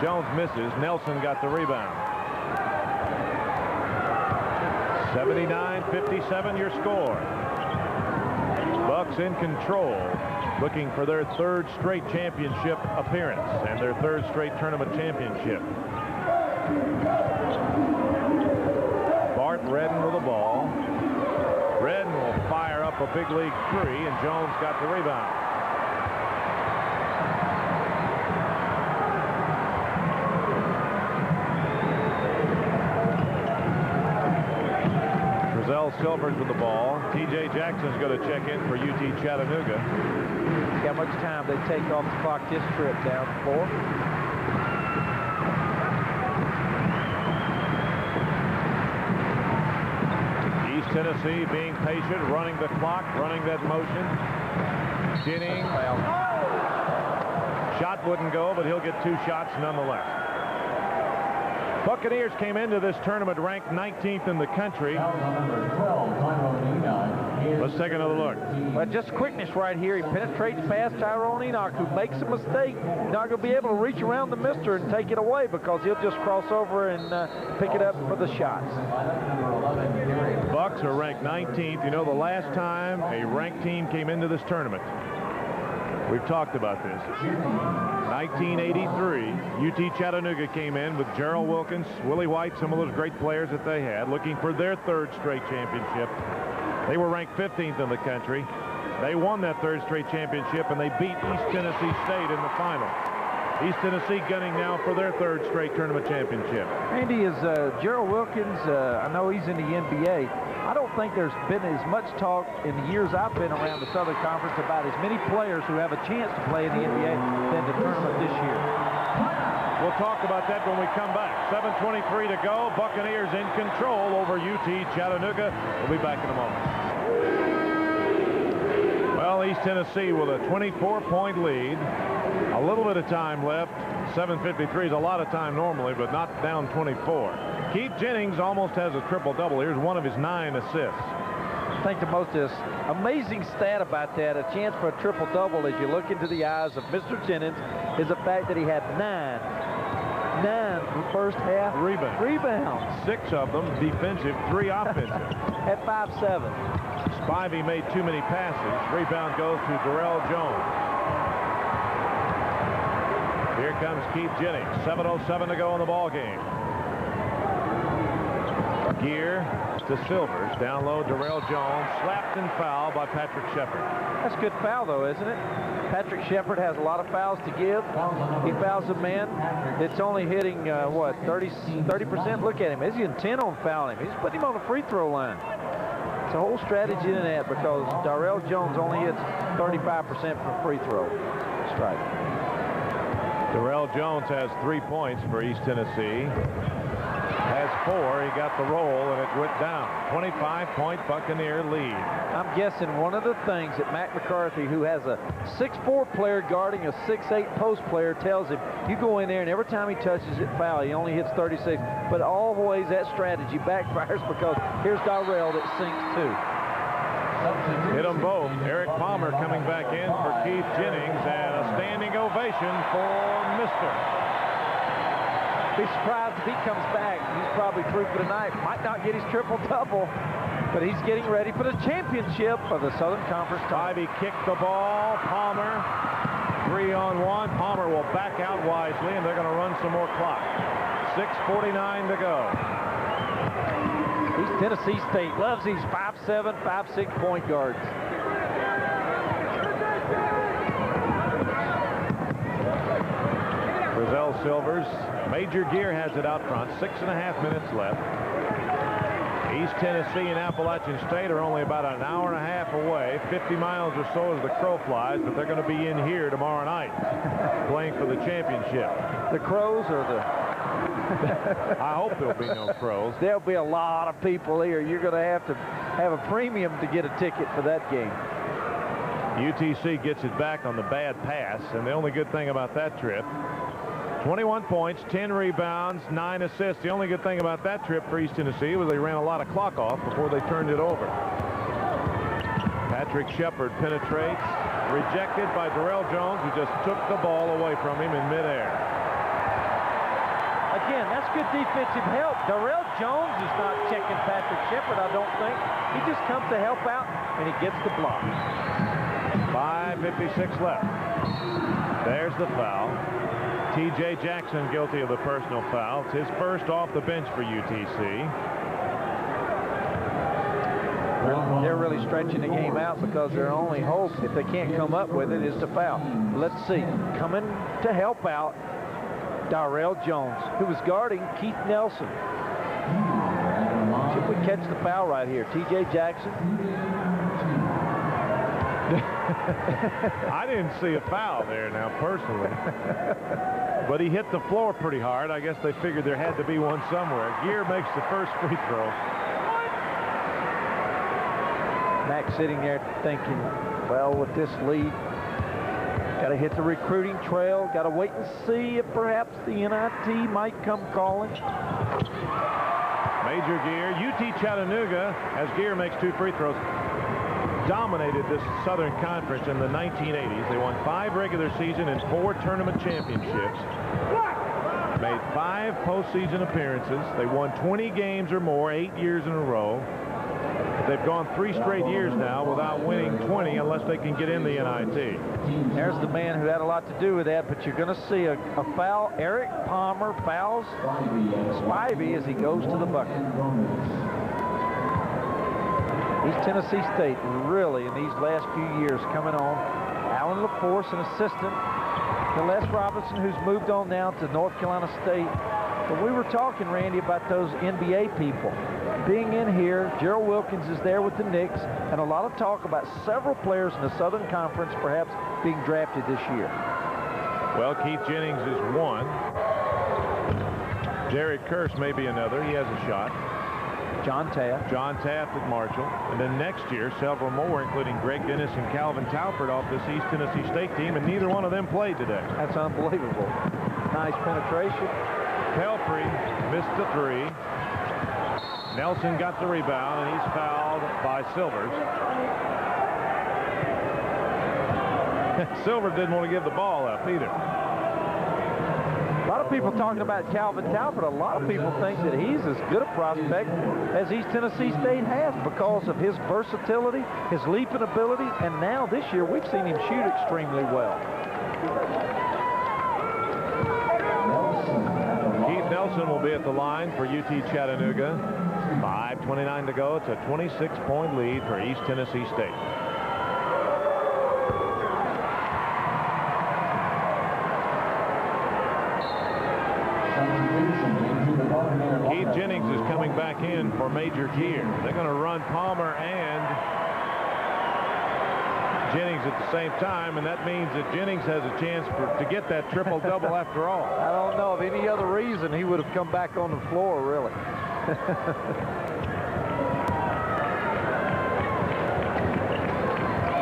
Speaker 4: Jones misses. Nelson got the rebound. 79-57 your score. Bucks in control, looking for their 3rd straight championship appearance and their 3rd straight tournament championship. Bart Redden with the ball. Redden will fire up a big league 3, and Jones got the rebound. Silvers with the ball. T.J. Jackson's going to check in for UT Chattanooga.
Speaker 5: See how much time they take off the clock this trip down 4.
Speaker 4: East Tennessee being patient, running the clock, running that motion. Jennings. Shot wouldn't go, but he'll get 2 shots nonetheless. Buccaneers came into this tournament ranked 19th in the country. Let's take another look.
Speaker 5: Well, just quickness right here. He penetrates past Tyrone Enoch, who makes a mistake. Not going to be able to reach around the mister and take it away because he'll just cross over and pick it up for the shots.
Speaker 4: Bucks are ranked 19th. You know, the last time a ranked team came into this tournament, we've talked about this. 1983, UT Chattanooga came in with Gerald Wilkins, Willie White, some of those great players that they had, looking for their 3rd straight championship. They were ranked 15th in the country. They won that 3rd straight championship, and they beat East Tennessee State in the final. East Tennessee gunning now for their 3rd straight tournament championship.
Speaker 5: Andy, is Gerald Wilkins, I know he's in the NBA. I don't think there's been as much talk in the years I've been around the Southern Conference about as many players who have a chance to play in the NBA than the tournament this year.
Speaker 4: We'll talk about that when we come back. 7:23 to go. Buccaneers in control over UT Chattanooga. We'll be back in a moment. Well, East Tennessee with a 24-point lead. A little bit of time left. 7:53 is a lot of time normally, but not down 24. Keith Jennings almost has a triple-double. Here's one of his 9 assists.
Speaker 5: I think the most amazing stat about that, a chance for a triple-double as you look into the eyes of Mr. Jennings, is the fact that he had 9 first half rebounds.
Speaker 4: 6 of them defensive, 3 offensive.
Speaker 5: At 5'7".
Speaker 4: Spivey made too many passes. Rebound goes to Darrell Jones. Here comes Keith Jennings. 7:07 to go in the ball game. Gear to Silvers. Down low, Darrell Jones. Slapped and fouled by Patrick Shepard.
Speaker 5: That's a good foul, though, isn't it? Patrick Shepard has a lot of fouls to give. He fouls a man. It's only hitting, what, 30%? Look at him. He's intent on fouling him. He's putting him on the free throw line. It's a whole strategy in that because Darrell Jones only hits 35% from free throw strike.
Speaker 4: Darrell Jones has 3 points for East Tennessee. Has 4. He got the roll, and it went down. 25-point Buccaneer lead.
Speaker 5: I'm guessing one of the things that Mac McCarthy, who has a 6'4" player guarding a 6'8" post player, tells him, you go in there, and every time he touches it, foul. He only hits 36. But always that strategy backfires because here's Darrell that sinks too.
Speaker 4: Hit them both. Eric Palmer coming back in for Keith Jennings, and a standing ovation for Mr.
Speaker 5: Be surprised if he comes back. He's probably through for tonight. Might not get his triple-double, but he's getting ready for the championship of the Southern Conference.
Speaker 4: Spivey kicked the ball. Palmer, 3-on-1. Palmer will back out wisely, and they're going to run some more clock. 6:49 to go.
Speaker 5: East Tennessee State loves these 5'7", 5'6" point guards.
Speaker 4: Brazell Silvers. Major Gear has it out front. 6.5 minutes left. East Tennessee and Appalachian State are only about an hour and a half away. 50 miles or so as the crow flies, but they're going to be in here tomorrow night playing for the championship.
Speaker 5: The Crows or the...
Speaker 4: I hope there'll be no Crows.
Speaker 5: There'll be a lot of people here. You're going to have a premium to get a ticket for that game.
Speaker 4: UTC gets it back on the bad pass, and the only good thing about that trip, 21 points, 10 rebounds, 9 assists. The only good thing about that trip for East Tennessee was they ran a lot of clock off before they turned it over. Patrick Shepard penetrates, rejected by Darrell Jones, who just took the ball away from him in midair.
Speaker 5: Again, that's good defensive help. Darrell Jones is not checking Patrick Shepard, I don't think. He just comes to help out, and he gets the block.
Speaker 4: 5:56 left. There's the foul. T.J. Jackson guilty of the personal foul. It's his first off the bench for UTC.
Speaker 5: They're really stretching the game out because their only hope, if they can't come up with it, is to foul. Let's see. Coming to help out, Darrell Jones, who was guarding Keith Nelson. See if we catch the foul right here. T.J. Jackson.
Speaker 4: I didn't see a foul there now, personally. But he hit the floor pretty hard. I guess they figured there had to be one somewhere. Gear makes the first free throw.
Speaker 5: Max sitting there thinking, well, with this lead, got to hit the recruiting trail. Got to wait and see if perhaps the NIT might come calling.
Speaker 4: Major Gear. UT Chattanooga, as Gear makes 2 free throws, dominated this Southern Conference in the 1980s. They won 5 regular season and 4 tournament championships. Made 5 postseason appearances. They won 20 games or more 8 years in a row. They've gone 3 straight years now without winning 20 unless they can get in the NIT.
Speaker 5: There's the man who had a lot to do with that, but you're going to see a foul. Eric Palmer fouls Spivey as he goes to the bucket. East Tennessee State really in these last few years coming on. Alan LaForce, an assistant to Les Robinson, who's moved on now to North Carolina State. But we were talking, Randy, about those NBA people being in here. Gerald Wilkins is there with the Knicks, and a lot of talk about several players in the Southern Conference perhaps being drafted this year.
Speaker 4: Well, Keith Jennings is one. Jared Kearse may be another. He has a shot.
Speaker 5: John Taft
Speaker 4: at Marshall. And then next year, several more, including Greg Dennis and Calvin Taufert off this East Tennessee State team, and neither one of them played today.
Speaker 5: That's unbelievable. Nice penetration.
Speaker 4: Pelfrey missed the 3. Nelson got the rebound, and he's fouled by Silvers. Silvers didn't want to give the ball up either.
Speaker 5: A lot of people talking about Calvin Taufert. A lot of people think that he's as good a prospect as East Tennessee State has because of his versatility, his leaping ability, and now this year we've seen him shoot extremely well.
Speaker 4: Keith Nelson will be at the line for UT Chattanooga. 5:29 to go. It's a 26-point lead for East Tennessee State. Keith Jennings is coming back in for Major Gear. They're going to run Palmer and Jennings at the same time, and that means that Jennings has a chance to get that triple-double after all.
Speaker 5: I don't know of any other reason he would have come back on the floor, really.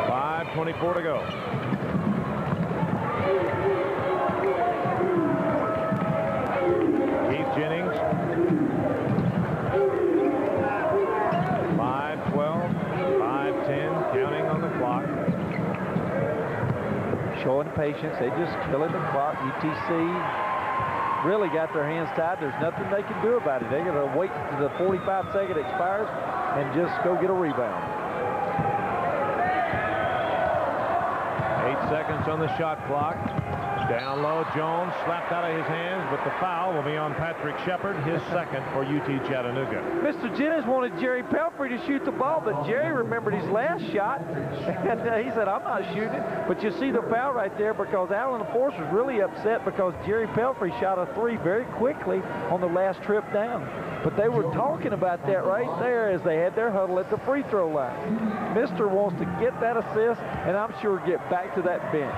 Speaker 4: 5:24 to go. Keith Jennings. 5:12, 5:10, counting on the clock.
Speaker 5: Showing patience. They just killing the clock. UTC really got their hands tied. There's nothing they can do about it. They're going to wait until the 45-second expires and just go get a rebound.
Speaker 4: 8 seconds on the shot clock. Down low, Jones slapped out of his hands, but the foul will be on Patrick Shepard, his second for UT Chattanooga.
Speaker 5: Mr. Jennings wanted Jerry Pelfrey to shoot the ball, but Jerry remembered his last shot, and he said, I'm not shooting it. But you see the foul right there because Alan LaForce was really upset because Jerry Pelfrey shot a 3 very quickly on the last trip down. But they were talking about that right there as they had their huddle at the free throw line. Mr. wants to get that assist, and I'm sure get back to that bench.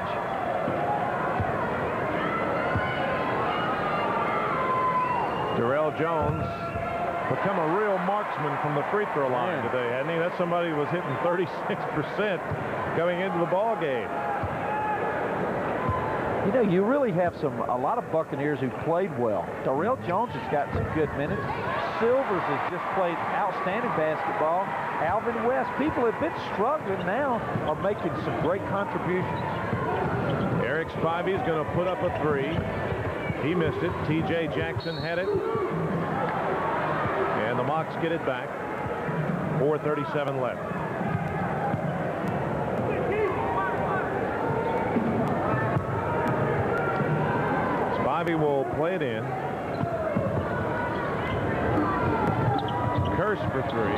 Speaker 4: Darrell Jones become a real marksman from the free throw line today, hadn't he? That's somebody who was hitting 36% going into the ball game.
Speaker 5: You know, you really have a lot of Buccaneers who played well. Darrell Jones has got some good minutes. Silvers has just played outstanding basketball. Alvin West, people have been struggling now, are making some great contributions.
Speaker 4: Eric Spivey is going to put up a 3. He missed it. T.J. Jackson had it. And the Mocs get it back. 4:37 left. Spivey will play it in. Curse for 3.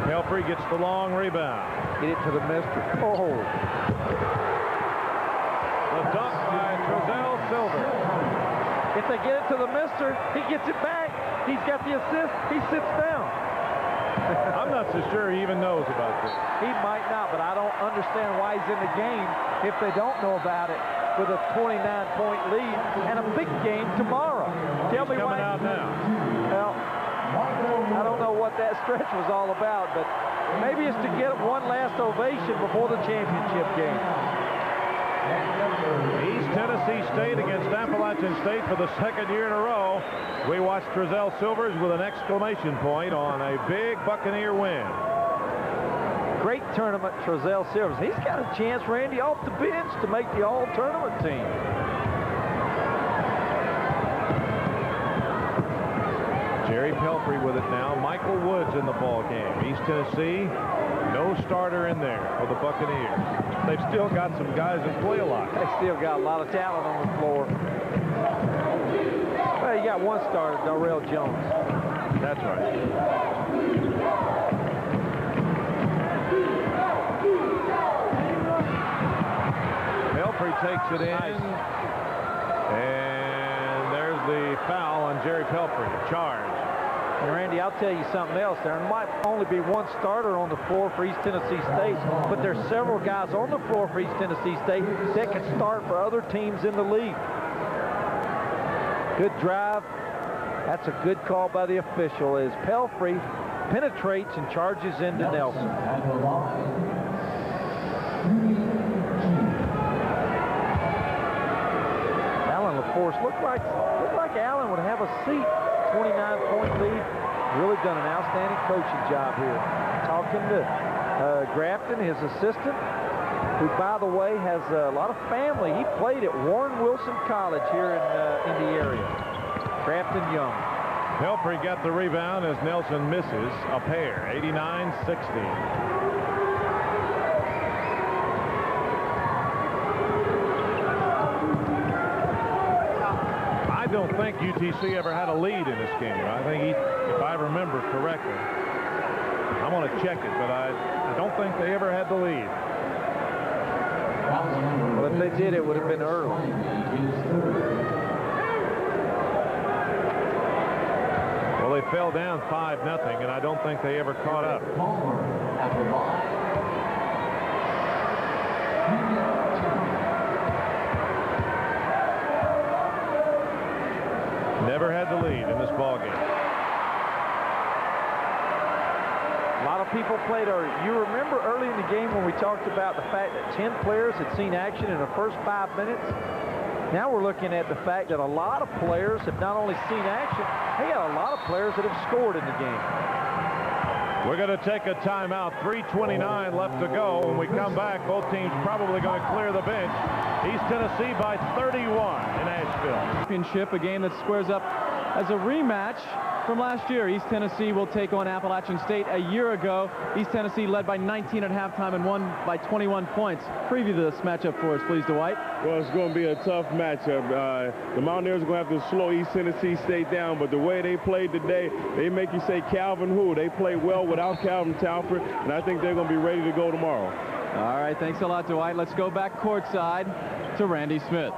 Speaker 4: Pelfrey gets the long rebound.
Speaker 5: Get it to the mister. Oh.
Speaker 4: The dunk by Trezell Silver.
Speaker 5: If they get it to the mister, he gets it back. He's got the assist. He sits down.
Speaker 4: I'm not so sure he even knows about this.
Speaker 5: He might not, but I don't understand why he's in the game if they don't know about it with a 29-point lead and a big game tomorrow. Tell me why.
Speaker 4: Coming out now.
Speaker 5: Well, I don't know what that stretch was all about, but maybe it's to get one last ovation before the championship game.
Speaker 4: East Tennessee State against Appalachian State for the second year in a row. We watched Trezell Silvers with an exclamation point on a big Buccaneer win.
Speaker 5: Great tournament, Trezell Silvers. He's got a chance, Randy, off the bench to make the all-tournament team.
Speaker 4: Jerry Pelfrey with it now. Michael Woods in the ball game. East Tennessee, no starter in there for the Buccaneers. They've still got some guys that play a lot.
Speaker 5: They still got a lot of talent on the floor. Well, you got one starter, Darrell Jones.
Speaker 4: That's right. Pelfrey takes it in.
Speaker 5: Nice.
Speaker 4: And there's the foul on Jerry Pelfrey. Charge.
Speaker 5: And Randy, I'll tell you something else. There might only be one starter on the floor for East Tennessee State, but there's several guys on the floor for East Tennessee State that can start for other teams in the league. Good drive. That's a good call by the official as Pelfrey penetrates and charges into Nelson. Alan LaForce looked like Alan would have a seat. 29-point lead. Really done an outstanding coaching job here. Talking to Grafton, his assistant, who, by the way, has a lot of family. He played at Warren Wilson College here in the area. Grafton Young.
Speaker 4: Pelfrey got the rebound as Nelson misses a pair. 89-60. I don't think UTC ever had a lead in this game. I think, if I remember correctly, I'm going to check it, but I don't think they ever had the lead.
Speaker 5: Well, if they did, it would have been early.
Speaker 4: Well, they fell down 5-0, and I don't think they ever caught up. Never had the lead in this ball game.
Speaker 5: A lot of people played early. You remember early in the game when we talked about the fact that 10 players had seen action in the first 5 minutes? Now we're looking at the fact that a lot of players have not only seen action, they got a lot of players that have scored in the game.
Speaker 4: We're going to take a timeout. 3:29 left to go. When we come back, both teams probably going to clear the bench. East Tennessee by 31 in Asheville.
Speaker 1: Championship, a game that squares up as a rematch from last year. East Tennessee will take on Appalachian State. A year ago, East Tennessee led by 19 at halftime and won by 21 points. Preview this matchup for us, please, Dwight.
Speaker 2: Well, it's going to be a tough matchup. The Mountaineers are going to have to slow East Tennessee State down, but the way they played today, they make you say Calvin who? They played well without Calvin Talford, and I think they're going to be ready to go tomorrow.
Speaker 1: All right, thanks a lot, Dwight. Let's go back courtside to Randy Smith.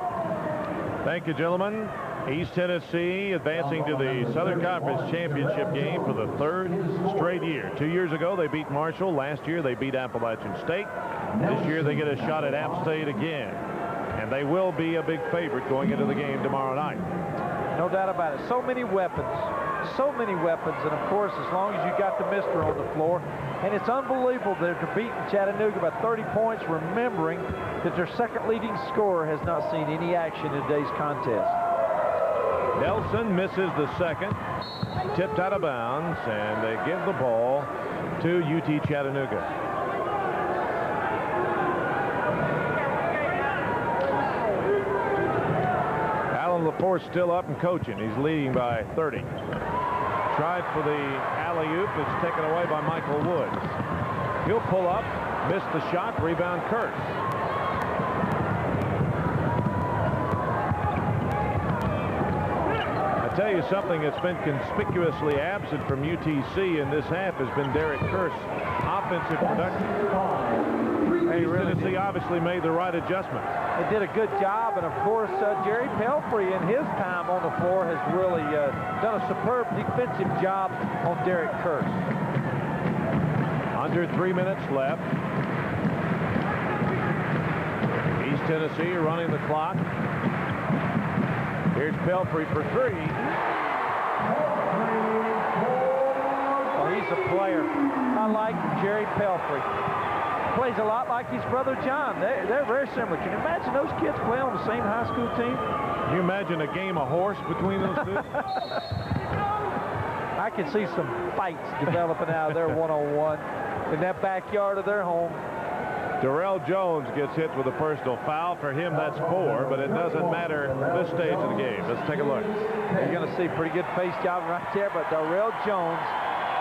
Speaker 4: Thank you, gentlemen. East Tennessee advancing to the Southern Conference Championship game for the third straight year. 2 years ago, they beat Marshall. Last year, they beat Appalachian State. This year, they get a shot at App State again. And they will be a big favorite going into the game tomorrow night.
Speaker 5: No doubt about it. So many weapons. So many weapons. And, of course, as long as you got the mister on the floor. And it's unbelievable they're beating Chattanooga by 30 points, remembering that their second leading scorer has not seen any action in today's contest.
Speaker 4: Nelson misses the second, tipped out of bounds, and they give the ball to UT Chattanooga. Alan Laporte still up and coaching. He's leading by 30. Tried for the alley-oop. It's taken away by Michael Woods. He'll pull up, miss the shot, rebound Kurtz. Tell you something that's been conspicuously absent from UTC in this half has been Derek Kurtz offensive production. Tennessee obviously made the right adjustment.
Speaker 5: They did a good job, and of course Jerry Pelfrey in his time on the floor has really done a superb defensive job on Derek Kurtz.
Speaker 4: Under 3 minutes left. East Tennessee running the clock. Here's Pelfrey for three.
Speaker 5: Well, he's a player. I like Jerry Pelfrey. Plays a lot like his brother John. They're very similar. Can you imagine those kids playing on the same high school team?
Speaker 4: Can you imagine a game of horse between those two?
Speaker 5: I can see some fights developing out of their one-on-one in that backyard of their home.
Speaker 4: Darrell Jones gets hit with a personal foul. For him, that's 4, but it doesn't matter this stage of the game. Let's take a look.
Speaker 5: You're going to see pretty good face job right there, but Darrell Jones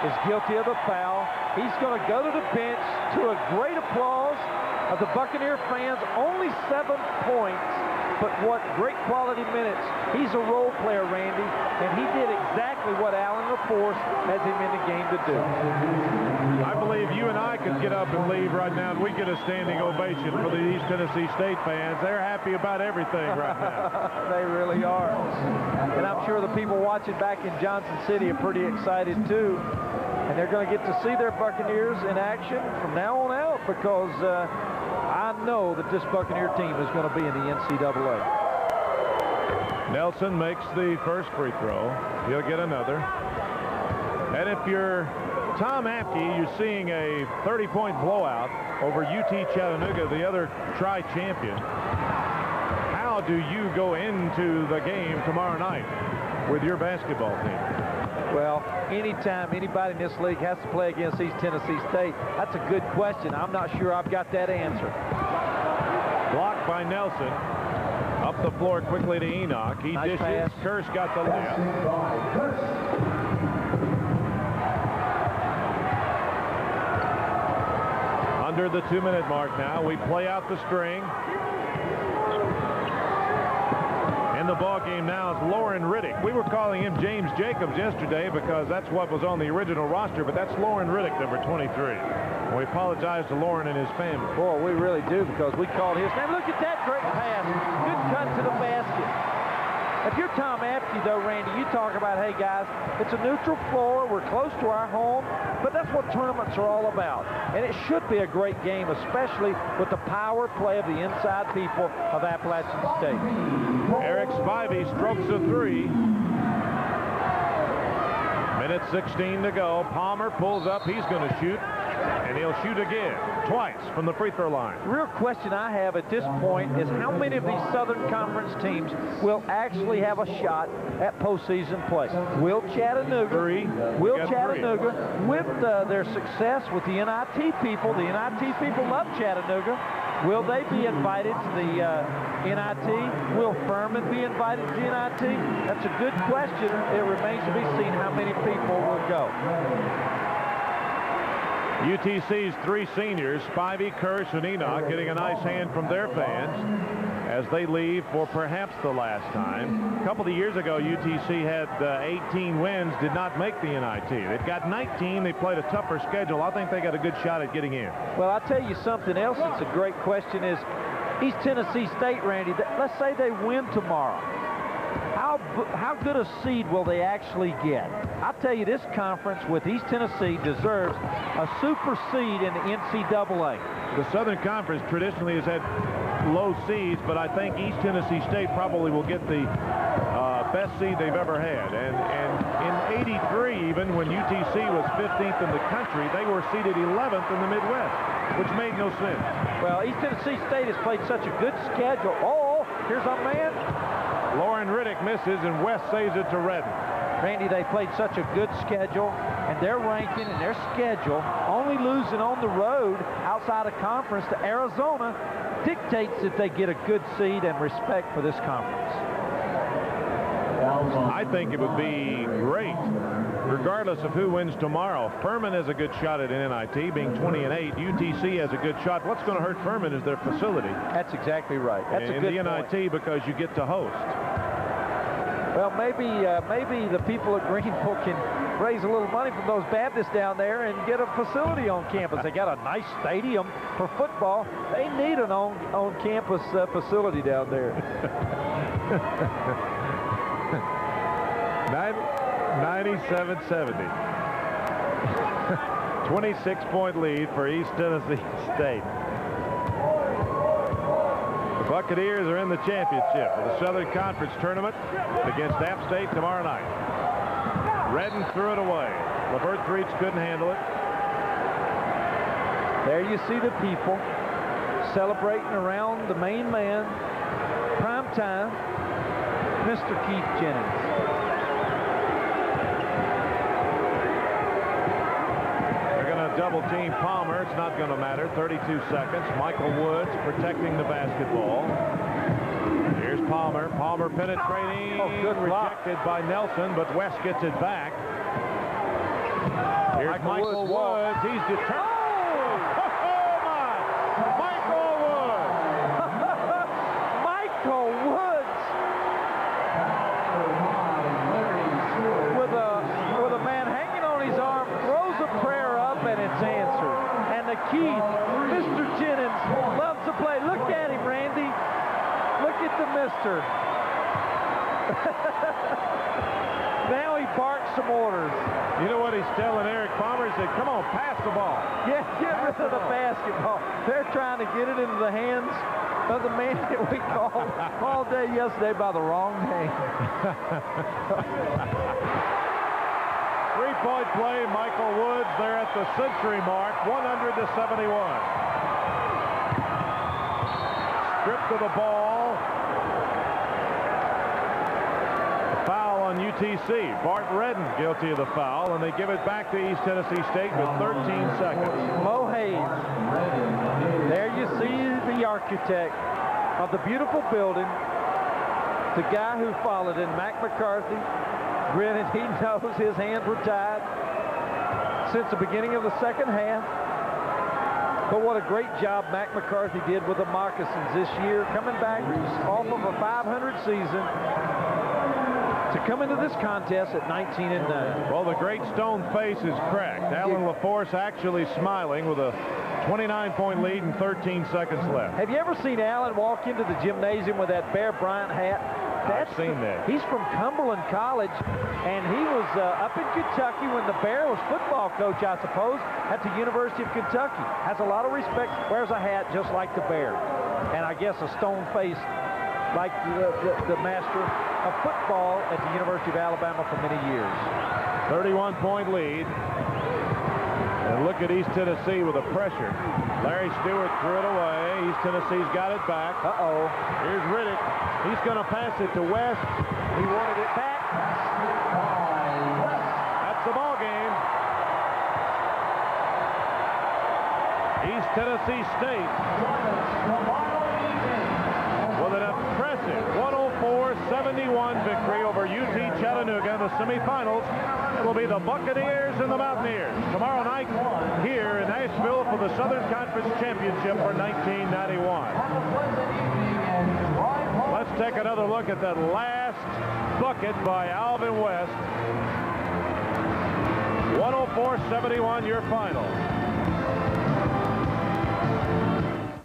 Speaker 5: is guilty of the foul. He's going to go to the bench to a great applause of the Buccaneer fans. Only 7 points, but what great quality minutes. He's a role player, Randy, and he did exactly what Alan LaForce has him in the game to do.
Speaker 4: I believe you and I could get up and leave right now, and we get a standing ovation for the East Tennessee State fans. They're happy about everything right now.
Speaker 5: They really are. And I'm sure the people watching back in Johnson City are pretty excited, too. And they're going to get to see their Buccaneers in action from now on out, because I know that this Buccaneer team is going to be in the NCAA.
Speaker 4: Nelson makes the first free throw. He'll get another. And if you're Tom Apke, you're seeing a 30-point blowout over UT Chattanooga, the other tri-champion. How do you go into the game tomorrow night with your basketball team?
Speaker 5: Well, anytime anybody in this league has to play against East Tennessee State, that's a good question. I'm not sure I've got that answer.
Speaker 4: Blocked by Nelson. Up the floor quickly to Enoch. He
Speaker 5: Nice
Speaker 4: dishes.
Speaker 5: pass.
Speaker 4: Kurtz got the layup. Under the 2-minute mark now. We play out the string. In the ball game now is Lauren Riddick. We were calling him James Jacobs yesterday because that's what was on the original roster, but that's Lauren Riddick, number 23. We apologize to Lauren and his family.
Speaker 5: Boy, we really do, because we called his name. Look at that great pass. Good cut to the basket. If you're Tom Apke, though, Randy, you talk about, hey, guys, it's a neutral floor. We're close to our home. But that's what tournaments are all about. And it should be a great game, especially with the power play of the inside people of Appalachian State.
Speaker 4: Eric Spivey strokes a 3. Minute 16 to go. Palmer pulls up. He's going to shoot. And he'll shoot again, twice from the free throw line.
Speaker 5: The real question I have at this point is how many of these Southern Conference teams will actually have a shot at postseason play? Will Chattanooga, with their success with the NIT people love Chattanooga. Will they be invited to the NIT? Will Furman be invited to the NIT? That's a good question. It remains to be seen how many people will go.
Speaker 4: UTC's 3 seniors, Spivey, Kirsch, and Enoch, getting a nice hand from their fans as they leave for perhaps the last time. A couple of years ago, UTC had 18 wins, did not make the NIT. They've got 19. They played a tougher schedule. I think they got a good shot at getting in.
Speaker 5: Well, I'll tell you something else that's a great question is East Tennessee State, Randy, let's say they win tomorrow. How good a seed will they actually get? I'll tell you, this conference with East Tennessee deserves a super seed in the NCAA.
Speaker 4: The Southern Conference traditionally has had low seeds, but I think East Tennessee State probably will get the best seed they've ever had. And in '83, even when UTC was 15th in the country, they were seeded 11th in the Midwest, which made no sense.
Speaker 5: Well, East Tennessee State has played such a good schedule. Oh, here's a man.
Speaker 4: Lauren Riddick misses, and West saves it to Redden.
Speaker 5: Randy, they played such a good schedule, and their ranking and their schedule, only losing on the road outside of conference to Arizona, dictates that they get a good seed and respect for this conference.
Speaker 4: I think it would be great, regardless of who wins tomorrow. Furman has a good shot at an NIT, being 20-8. UTC has a good shot. What's going to hurt Furman is their facility.
Speaker 5: That's exactly right. That's a good point.
Speaker 4: In the NIT, because you get to host.
Speaker 5: Well, maybe the people at Greenville can raise a little money from those Baptists down there and get a facility on campus. They got a nice stadium for football. They need an on-campus facility down there.
Speaker 4: 97-70. 26-point lead for East Tennessee State. The Buccaneers are in the championship of the Southern Conference Tournament against App State tomorrow night. Redden threw it away. LeVert Breach couldn't handle it.
Speaker 5: There you see the people celebrating around the main man, prime time, Mr. Keith Jennings.
Speaker 4: Double team Palmer. It's not going to matter. 32 seconds. Michael Woods protecting the basketball. Here's Palmer. Palmer penetrating.
Speaker 5: Oh, good
Speaker 4: rejected by Nelson, but West gets it back. Here's Michael Woods. He's determined. Oh, my! Michael Woods.
Speaker 5: Michael Woods with a man hanging on his arm, throws a prayer up, and it's answered. And the Keith, Mr. Jennings, loves to play. Look at him, Randy. Look at the mister. Now he barks some orders.
Speaker 4: You know what he's telling Eric Palmer? He said, come on, pass the ball.
Speaker 5: Yeah, get rid of the basketball. They're trying to get it into the hands of the man that we called all day yesterday by the wrong name.
Speaker 4: 3-point play, Michael Woods there at the century mark, 100-71. Stripped of the ball. A foul on UTC. Bart Redden guilty of the foul, and they give it back to East Tennessee State with 13 seconds.
Speaker 5: Mo Hayes. There you see the architect of the beautiful building, the guy who followed in, Mac McCarthy. Granted, he knows his hands were tied since the beginning of the second half. But what a great job Mac McCarthy did with the Moccasins this year, coming back off of a 500 season to come into this contest at 19-9.
Speaker 4: Well, the great stone face is cracked. Alan LaForce actually smiling with a 29-point lead and 13 seconds left.
Speaker 5: Have you ever seen Alan walk into the gymnasium with that Bear Bryant hat?
Speaker 4: I've seen that.
Speaker 5: He's from Cumberland College, and he was up in Kentucky when the Bear was football coach, I suppose, at the University of Kentucky. Has a lot of respect, wears a hat just like the Bear. And I guess a stone face like the master of football at the University of Alabama for many years.
Speaker 4: 31-point lead. And look at East Tennessee with the pressure. Larry Stewart threw it away. East Tennessee's got it back.
Speaker 5: Uh-oh.
Speaker 4: Here's Riddick. He's going to pass it to West. He wanted it back. That's the ball game. East Tennessee State with an impressive 104-71 victory over UT Chattanooga in the semifinals. It will be the Buccaneers and the Mountaineers tomorrow night here in Nashville for the Southern Conference Championship for 1991. Let's take another look at that last bucket by Alvin West. 104-71 your final.